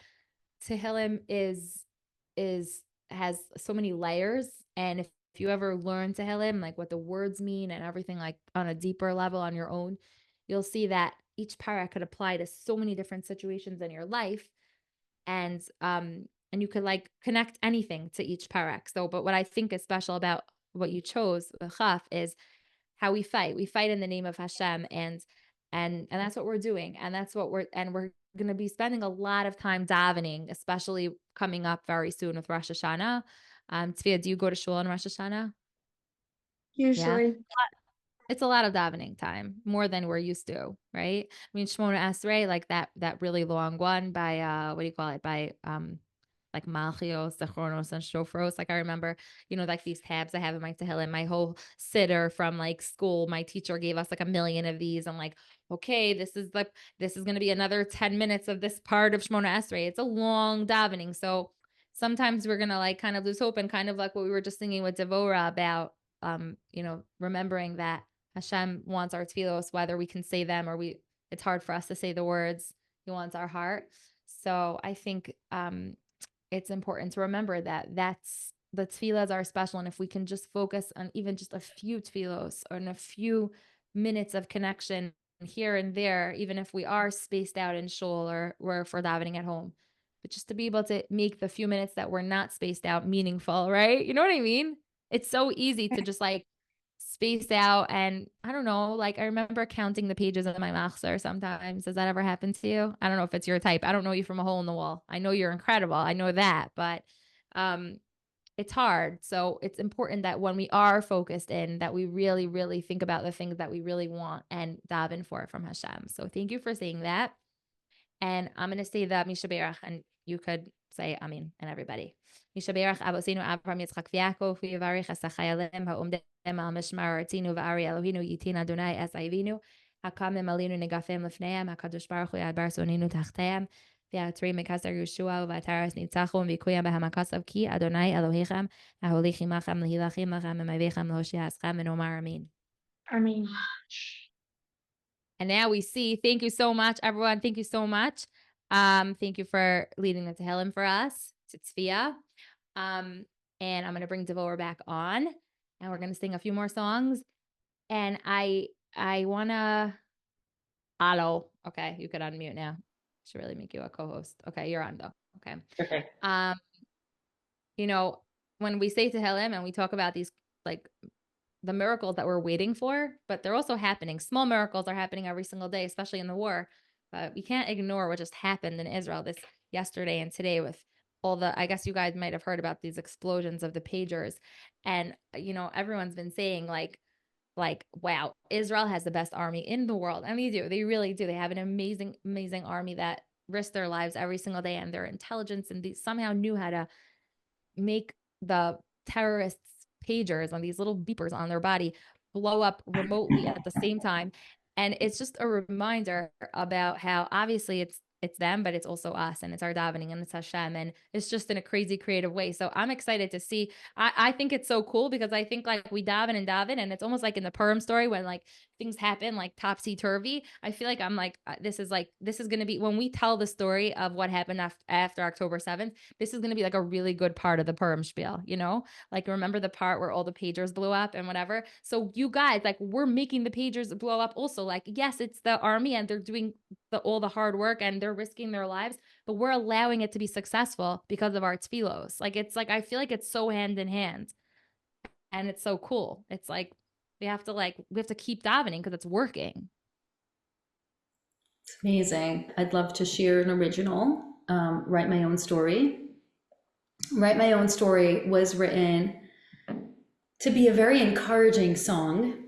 Tehillim has so many layers, and if you ever learn Tehillim, like what the words mean and everything, like on a deeper level on your own, you'll see that each parak could apply to so many different situations in your life, and you could like connect anything to each parak. So, but what I think is special about what you chose, the chaf, is how we fight. We fight in the name of Hashem, and that's what we're doing, and that's what we're going to be spending a lot of time davening, especially coming up very soon with Rosh Hashanah. Tzvia, do you go to shul on Rosh Hashanah? Yeah. Usually. It's a lot of davening time, more than we're used to, right? I mean, Shmona Esrei, like that really long one by what do you call it? By like Malchios, Zechronos, and Shofros. Like I remember, like these tabs I have in my Tehillim, my whole sitter from like school, my teacher gave us like a million of these. I'm like, okay, this is gonna be another 10 minutes of this part of Shmona Esrei. It's a long davening. So sometimes we're gonna like kind of lose hope, and kind of like what we were just thinking with Devorah about remembering that Hashem wants our tefillos, whether we can say them or it's hard for us to say the words. He wants our heart. So I think it's important to remember that the tefillas are special. And if we can just focus on even just a few tefillos or in a few minutes of connection here and there, even if we are spaced out in shul or we're for davening at home, but just to be able to make the few minutes that we're not spaced out meaningful, right? You know what I mean? It's so easy to just like space out, and I don't know, like I remember counting the pages of my machzor sometimes. Does that ever happen to you? I don't know if it's your type. I don't know you from a hole in the wall. I know you're InKredible. I know that, but it's hard. So it's important that when we are focused in, that we really, really think about the things that we really want and daven for from Hashem. So thank you for saying that. And I'm going to say the Misha Berach, and you could say Amin, and everybody. Misha Berach Avosinu Abraham Yitzchak V'Yaakov V'Yivarich Es HaChayalim Ha'omdem Al Mishmar Artinu V'Ari Elohinu Yitin Adonai Es Avinu Hakamim Alinu Negafim Lefneim HaKadosh Baruch Hu Yad Bar Soninu Tachteim V'Yatri Mekasar Yeshua V'Ataras Nitzachum V'Kuyam B'Hamakasav Ki Adonai Elohechem HaHolichim Lachem L'Hilachim Lachem V'Mavechem L'Hoshia Aschem V'Nomar Amin. Amen. And now we see. Thank you so much, everyone. Thank you so much. Thank you for leading the Tehillim for us, to Tzvia. And I'm going to bring Devorah back on, and we're going to sing a few more songs. And I want to, Alo. Okay, you could unmute now. Should really make you a co-host. Okay, you're on though. Okay. Okay. When we say Tehillim and we talk about these, like, the miracles that we're waiting for, but they're also happening. Small miracles are happening every single day, especially in the war. But we can't ignore what just happened in Israel this yesterday and today with all I guess you guys might have heard about these explosions of the pagers. And, everyone's been saying, like, like, wow, Israel has the best army in the world. And they do. They really do. They have an amazing, amazing army that risk their lives every single day, and their intelligence, and they somehow knew how to make the terrorists' pagers on these little beepers on their body blow up remotely at the same time. And it's just a reminder about how obviously it's them, but it's also us, and it's our davening, and it's Hashem, and it's just in a crazy creative way. So I'm excited to see. I think it's so cool, because I think like we daven and daven, and it's almost like in the Purim story when like things happen like topsy turvy. I feel like I'm like this is going to be, when we tell the story of what happened after October 7th, this is going to be like a really good part of the Purim spiel, like remember the part where all the pagers blew up and whatever. So you guys, like, we're making the pagers blow up also. Like, yes, it's the army, and they're doing all the hard work, and they're risking their lives, but we're allowing it to be successful because of our tefillos. Like, it's like, I feel like it's so hand in hand, and it's so cool. It's like we have to keep davening because it's working. It's amazing. I'd love to share an original. Write My Own Story. Write My Own Story was written to be a very encouraging song.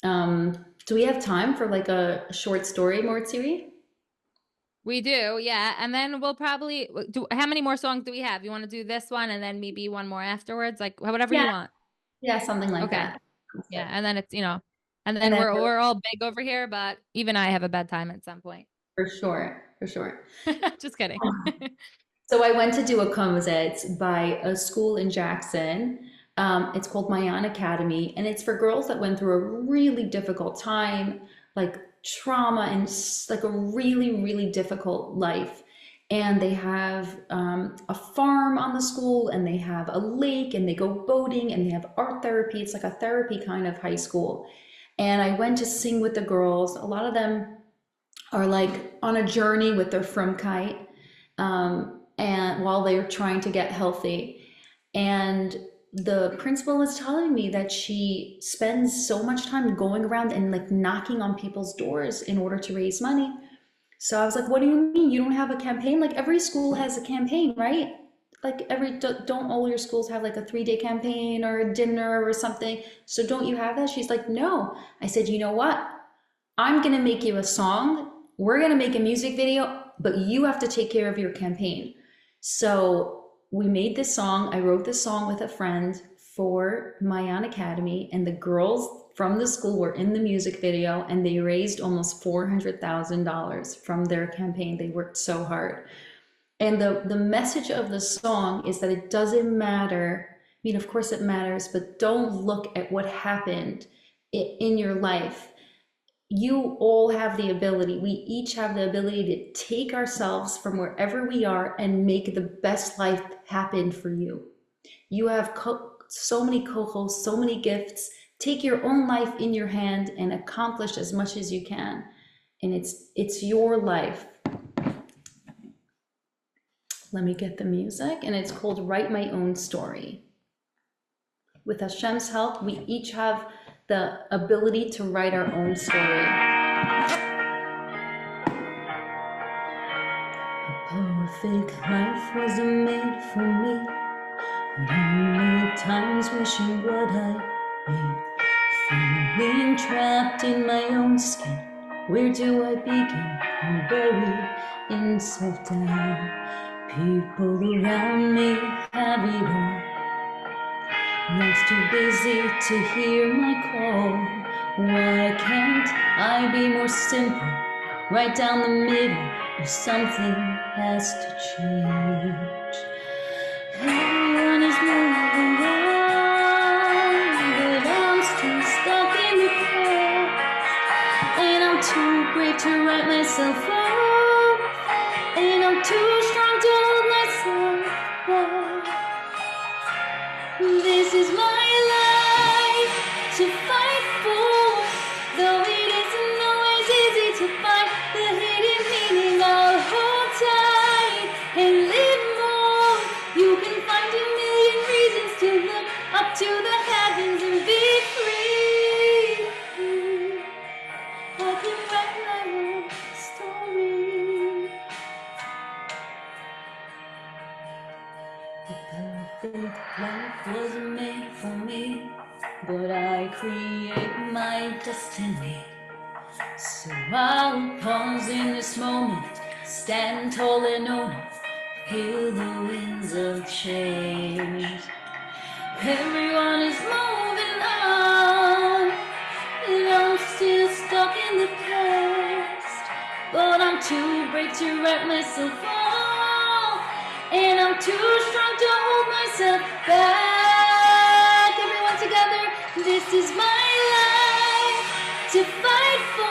Do we have time for like a short story, Mortziri? We do, yeah. And then we'll probably do, how many more songs do we have? You want to do this one and then maybe one more afterwards? Like whatever you want. Yeah, something like Okay. that. Yeah. And then it's, and then we're all big over here, but even I have a bedtime at some point. For sure. Just kidding. So I went to do a composite by a school in Jackson. It's called Mayan Academy, and it's for girls that went through a really difficult time, like trauma and like a really, really difficult life. And they have a farm on the school, and they have a lake, and they go boating, and they have art therapy. It's like a therapy kind of high school. And I went to sing with the girls. A lot of them are like on a journey with their frumkeit, and while they're trying to get healthy. And the principal is telling me that she spends so much time going around and like knocking on people's doors in order to raise money. So I was like, what do you mean you don't have a campaign? Like every school has a campaign, right? Like don't all your schools have like a 3-day campaign or a dinner or something? So don't you have that? She's like, no. I said, you know what? I'm gonna make you a song. We're gonna make a music video, but you have to take care of your campaign. So we made this song. I wrote this song with a friend for Mayan Academy, and the girls from the school were in the music video, and they raised almost $400,000 from their campaign. They worked so hard. And the message of the song is that it doesn't matter. I mean, of course it matters, but don't look at what happened in your life. You all have the ability, we each have the ability to take ourselves from wherever we are and make the best life happen for you. You have so many kochos, so many gifts. Take your own life in your hand and accomplish as much as you can. And it's your life. Let me get the music, and it's called Write My Own Story. With Hashem's help, we each have the ability to write our own story. A perfect life wasn't made for me. Many times wishing what I made. Feeling trapped in my own skin. Where do I begin? I'm buried in self-doubt. People around me have it all. Life's too busy to hear my call. Why can't I be more simple? Right down the middle, or something has to change. Everyone is moving on, but I'm still stuck in the past. And I'm too great to write myself off, and I'm too strong to hold myself back. This is my life to fight for, though it isn't always easy to find the hidden meaning. I'll hold tight and live more. You can find a million reasons to look up to the heavens and be free. I can write my own story. my destiny. So I'll pause in this moment, stand tall and own, feel the winds of change. Everyone is moving on, and I'm still stuck in the past. But I'm too brave to write myself off, and I'm too strong to hold myself back. Everyone together, this is my life to fight for.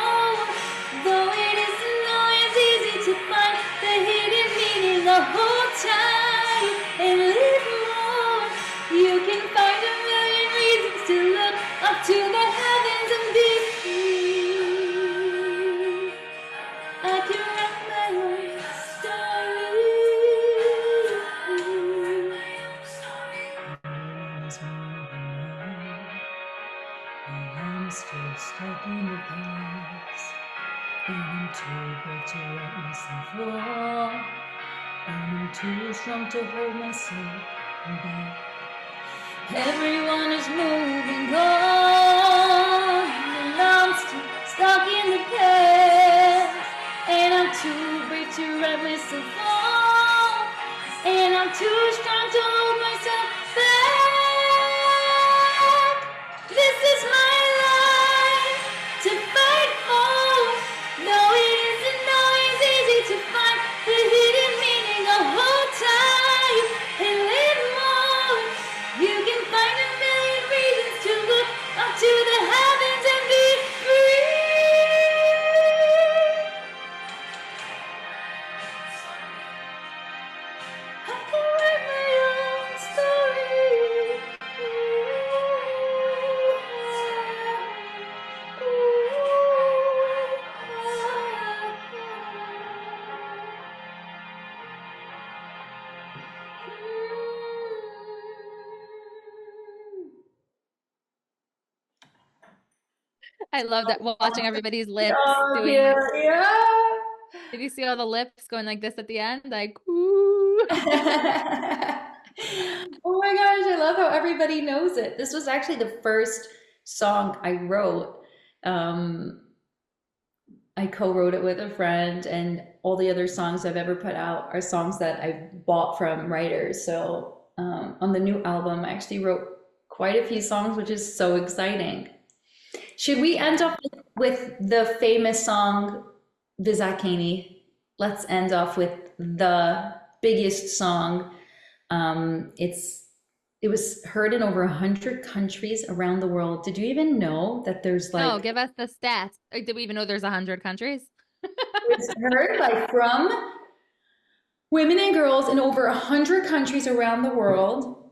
Though it isn't always easy to find the hidden meaning, the whole time and live more. You can find a million reasons to look up to the heavens and be free. I can write my own story. I'm still stuck in the past, and I'm too brave to let myself fall, and I'm too strong to hold myself back. Everyone is moving on, and I'm still stuck in the past, and I'm too brave to let myself fall, and I'm too strong to hold myself back. This is my life to fight for. No, it isn't always easy to find the hidden meaning, the whole time and live more. You can find a million reasons to look up to the heavens and be free. I can write my own story. I love that watching everybody's lips Oh, doing. yeah. Did you see all the lips going like this at the end? Like, ooh. Oh my gosh, I love how everybody knows it. This was actually the first song I wrote. I co-wrote it with a friend, and all the other songs I've ever put out are songs that I've bought from writers. So on the new album, I actually wrote quite a few songs, which is so exciting. Should we end off with the famous song Vizak? Let's end off with the biggest song. It was heard in over 100 countries around the world. Did you even know that there's like... No, give us the stats. Did we even know there's 100 countries? It's heard like from women and girls in over 100 countries around the world.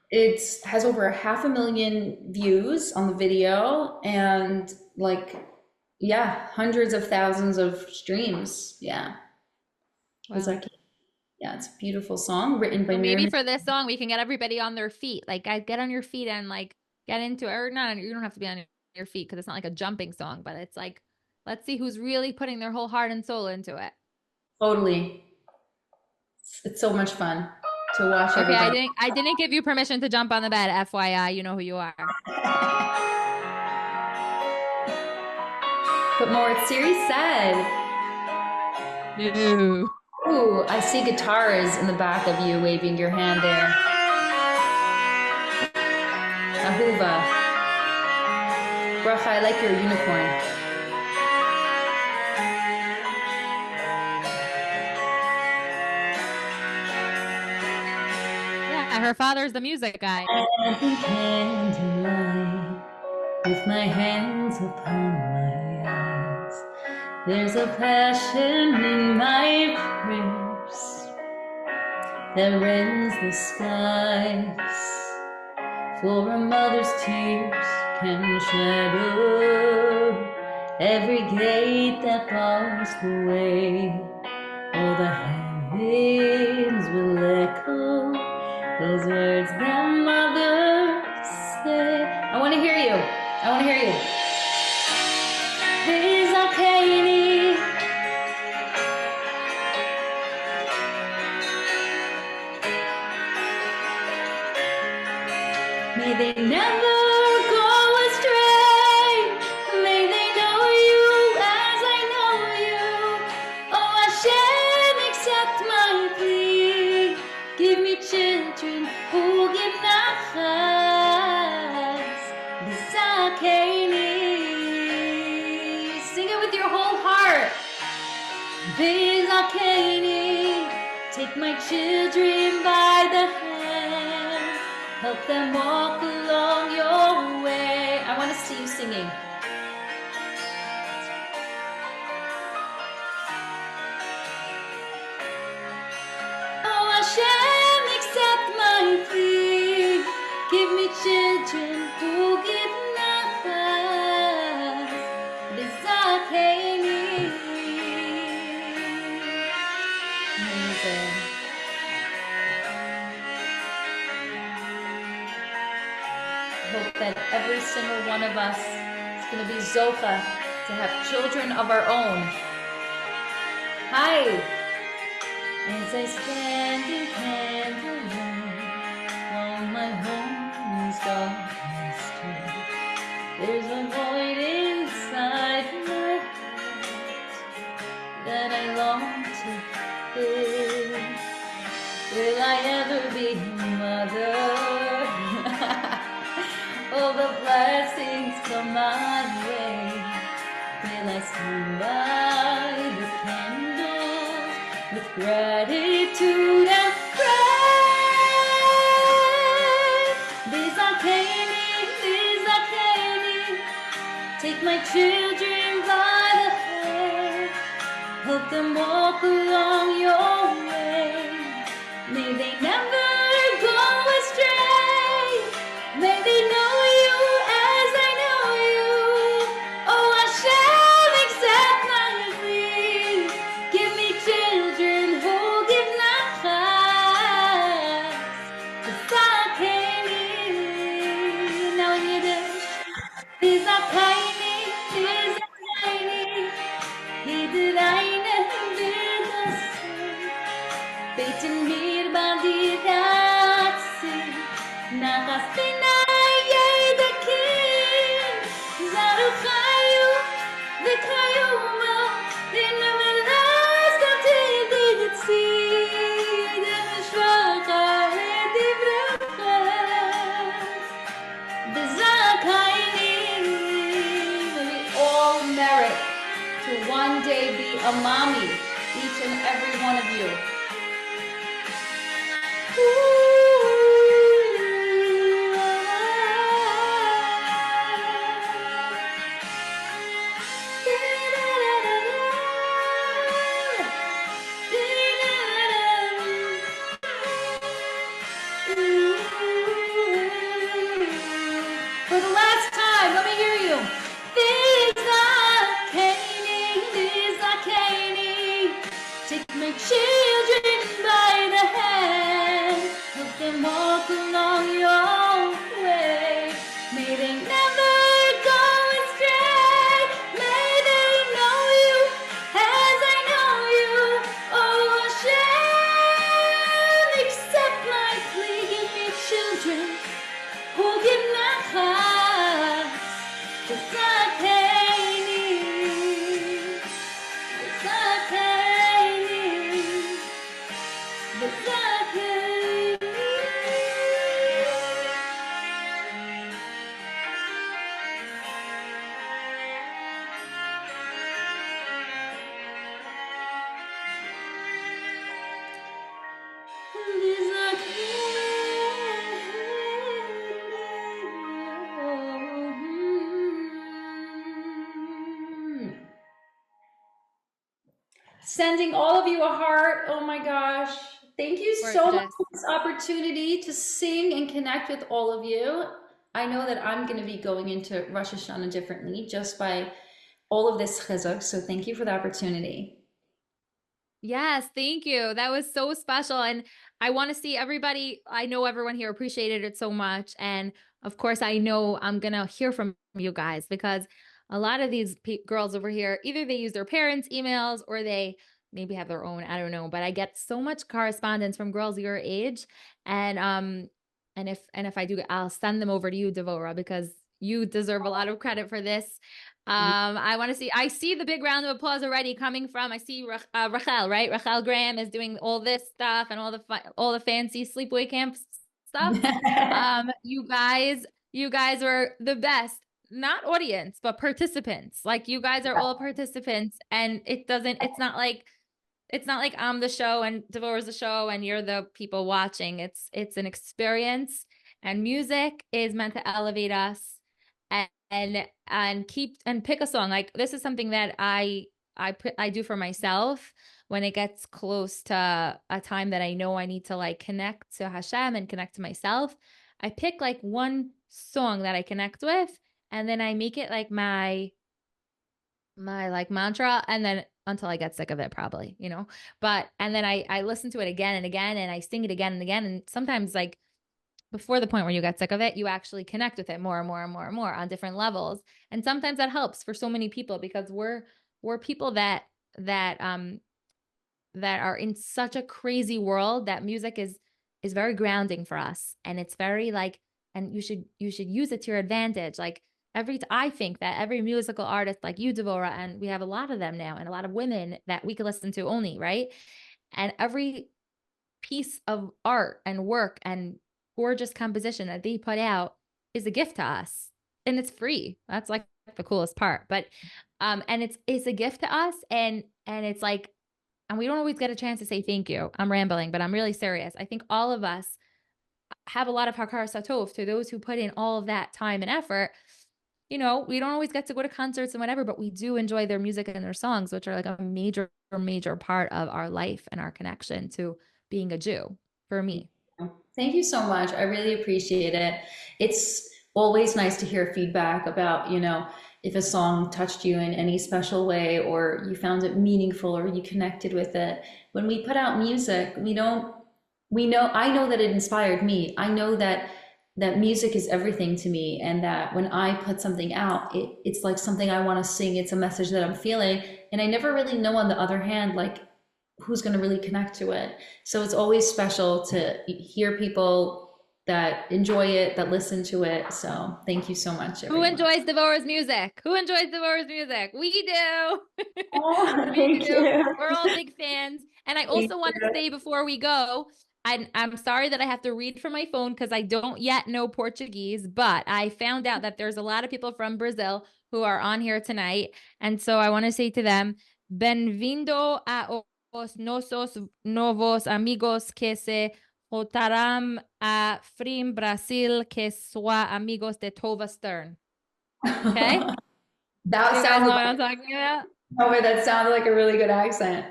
It has over 500,000 views on the video, and like, yeah, hundreds of thousands of streams. Yeah. Wow. It's like, yeah, it's a beautiful song written by So maybe Miriam. for this song, we can get everybody on their feet. Like, guys, get on your feet and like get into it. Or not, you don't have to be on your feet because it's not like a jumping song, but it's like, let's see who's really putting their whole heart and soul into it. Totally. It's so much fun to watch. Okay, everybody. I didn't give you permission to jump on the bed, FYI. You know who you are. But more, it's Siri said. No. Ooh, I see guitars in the back of you waving your hand there. Ahuva. Bracha, I like your unicorn. Yeah, her father's the music guy. At the candlelight, with my hands upon my eyes, there's a passion in my prayers that rends the skies. For a mother's tears can shadow every gate that bars the way. All the heavens will echo those words that mother said. I want to hear you. I want to hear you. Vizak. May they never go astray. Vizak, take my children by the hand, help them walk along your way. I want to see you singing. Oh Hashem, accept my plea. Give me children who give nachas. Vizak. Amazing. I hope that every single one of us is going to be zocha to have children of our own. Hi. As I stand in candlelight, while my home is dark and still, there's a void inside my heart that I long to fill. Will I ever be a mother? All the blessings come my way. Will I stand by the candles with gratitude and pride? Vizak, take my children by the hand, help them walk along your way. May they never go astray. May they know you as I know you. Oh Hashem, accept my plea. Give me children who give nachas. Vizak. Now in Yiddish. Vizak, Hiddeline wird das beten wir bei dir Tatsi, nach Astinai jeder Kind, Zaruchayu, Vikayuma, in the last of the seed, and the Shvacha, and the Bracha, the Zakaini, we all merit to one day be a mommy, each and every one of you. For the last time, let me hear you. Take my children by the hand, help them walk along your way. May they never go astray. May they know you as I know you. Oh Hashem, accept my plea. Give me children who give nachas. Vizak. Sending all of you a heart. Oh my gosh. Thank you so much for this opportunity to sing and connect with all of you. I know that I'm going to be going into Rosh Hashanah differently just by all of this chizuk. So thank you for the opportunity. Yes, thank you. That was so special. And I want to see everybody. I know everyone here appreciated it so much. And of course, I know I'm going to hear from you guys because a lot of these girls over here, either they use their parents' emails or they maybe have their own. I don't know. But I get so much correspondence from girls your age. And if I do, I'll send them over to you, Devorah, because you deserve a lot of credit for this. I want to see, I see the big round of applause already coming from, I see Rachel, right? Rachel Graham is doing all this stuff and all the fancy sleepaway camp stuff. You guys are the best, not audience, but participants. Like you guys are all participants and it's not like It's not like I'm the show and Devorah's the show and you're the people watching. It's an experience, and music is meant to elevate us and keep and pick a song. Like this is something that I do for myself when it gets close to a time that I know I need to like connect to Hashem and connect to myself. I pick like one song that I connect with, and then I make it like my like mantra, and then until I get sick of it, probably, but and then I listen to it again and again, and I sing it again and again, and sometimes like before the point where you get sick of it, you actually connect with it more and more and more and more on different levels. And sometimes that helps for so many people, because we're people that are in such a crazy world that music is very grounding for us, and it's very like, and you should use it to your advantage. Like I think that every musical artist like you, Devorah, and we have a lot of them now, and a lot of women that we can listen to only, right? And every piece of art and work and gorgeous composition that they put out is a gift to us, and it's free. That's like the coolest part. But and it's a gift to us, and it's like, and we don't always get a chance to say thank you. I'm rambling, but I'm really serious. I think all of us have a lot of hakar satov to those who put in all of that time and effort. We don't always get to go to concerts and whatever, but we do enjoy their music and their songs, which are like a major part of our life and our connection to being a Jew for me. Thank you so much. I really appreciate it. It's always nice to hear feedback about, if a song touched you in any special way, or you found it meaningful, or you connected with it. When we put out music, I know that it inspired me. I know that music is everything to me, and that when I put something out, it's like something I want to sing. It's a message that I'm feeling, and I never really know on the other hand, like who's going to really connect to it. So it's always special to hear people that enjoy it, that listen to it. So thank you so much, everyone. Who enjoys Devorah's music? We do. Oh, We thank do. you. We're all big fans. And I also want to say before we go, I'm sorry that I have to read from my phone because I don't yet know Portuguese, but I found out that there's a lot of people from Brazil who are on here tonight. And so I want to say to them, bem-vindo a os nossos novos amigos que se juntarão a Frim Brasil, que são amigos de Tova Stern. Okay? That You guys sounds know like, what I'm talking about? oh, wait, that sounded like a really good accent.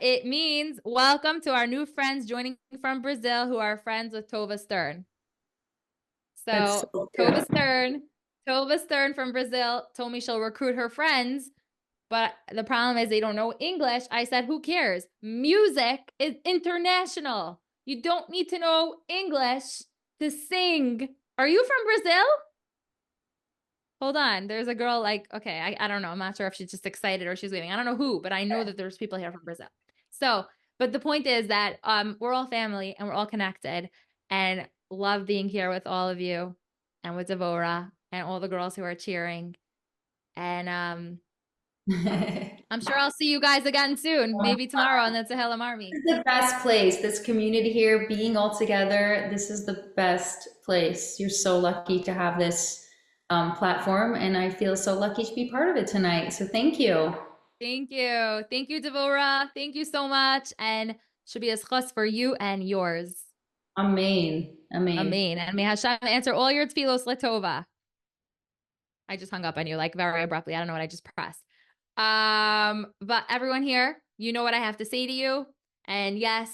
It means welcome to our new friends joining from Brazil who are friends with Tova Stern. So Tova Stern from Brazil told me she'll recruit her friends, but the problem is they don't know English. I said, who cares? Music is international. You don't need to know English to sing. Are you from Brazil? Hold on. There's a girl like, okay, I don't know. I'm not sure if she's just excited or she's waving. I don't know who, but I know that there's people here from Brazil. So, but the point is that we're all family and we're all connected, and love being here with all of you and with Devorah and all the girls who are cheering. And I'm sure I'll see you guys again soon, maybe tomorrow on the Tehillim Army. This is the best place. This community here, being all together, this is the best place. You're so lucky to have this platform, and I feel so lucky to be part of it tonight. So thank you. Thank you. Thank you, Devorah. Thank you so much. And should be a schos for you and yours. Amen. Amen. Amen. And may Hashem answer all your tefillos letova. I just hung up on you like very abruptly. I don't know what I just pressed. But everyone here, you know what I have to say to you. And yes,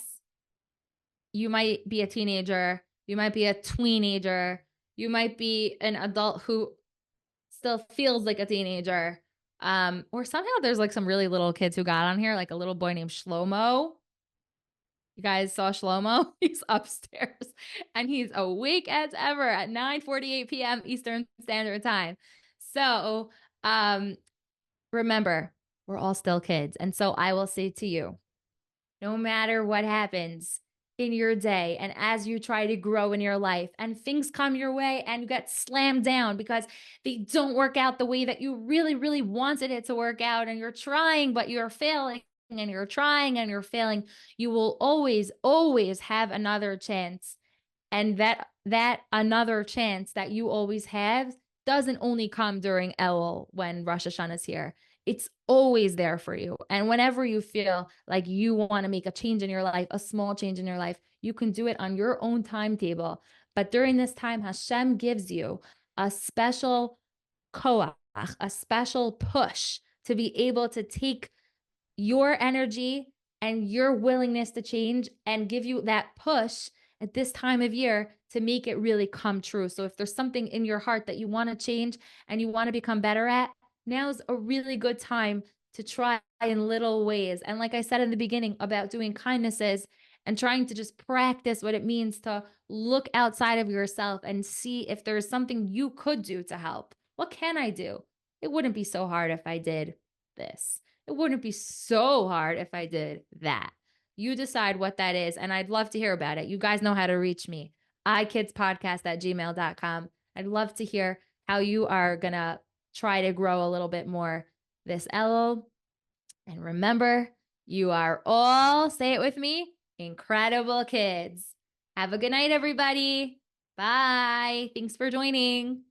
you might be a teenager. You might be a tweenager. You might be an adult who still feels like a teenager. Or somehow there's like some really little kids who got on here, like a little boy named Shlomo. You guys saw Shlomo? He's upstairs and he's awake as ever at 9:48 p.m. Eastern Standard Time. So, remember, we're all still kids. And so I will say to you, no matter what happens in your day, and as you try to grow in your life and things come your way and you get slammed down because they don't work out the way that you really, really wanted it to work out, and you're trying, but you're failing, and you're trying and you're failing, you will always, always have another chance. And that another chance that you always have doesn't only come during Elul when Rosh Hashanah is here. it's always there for you. And whenever you feel like you want to make a change in your life, a small change in your life, you can do it on your own timetable. But during this time, Hashem gives you a special koach, a special push to be able to take your energy and your willingness to change and give you that push at this time of year to make it really come true. So if there's something in your heart that you want to change and you want to become better at, now's a really good time to try in little ways. And like I said in the beginning about doing kindnesses and trying to just practice what it means to look outside of yourself and see if there's something you could do to help. What can I do? It wouldn't be so hard if I did this. It wouldn't be so hard if I did that. You decide what that is, and I'd love to hear about it. You guys know how to reach me. ikidspodcast@gmail.com. I'd love to hear how you are going to try to grow a little bit more this Elul. And remember, you are all, say it with me, incredible kids. Have a good night, everybody. Bye. Thanks for joining.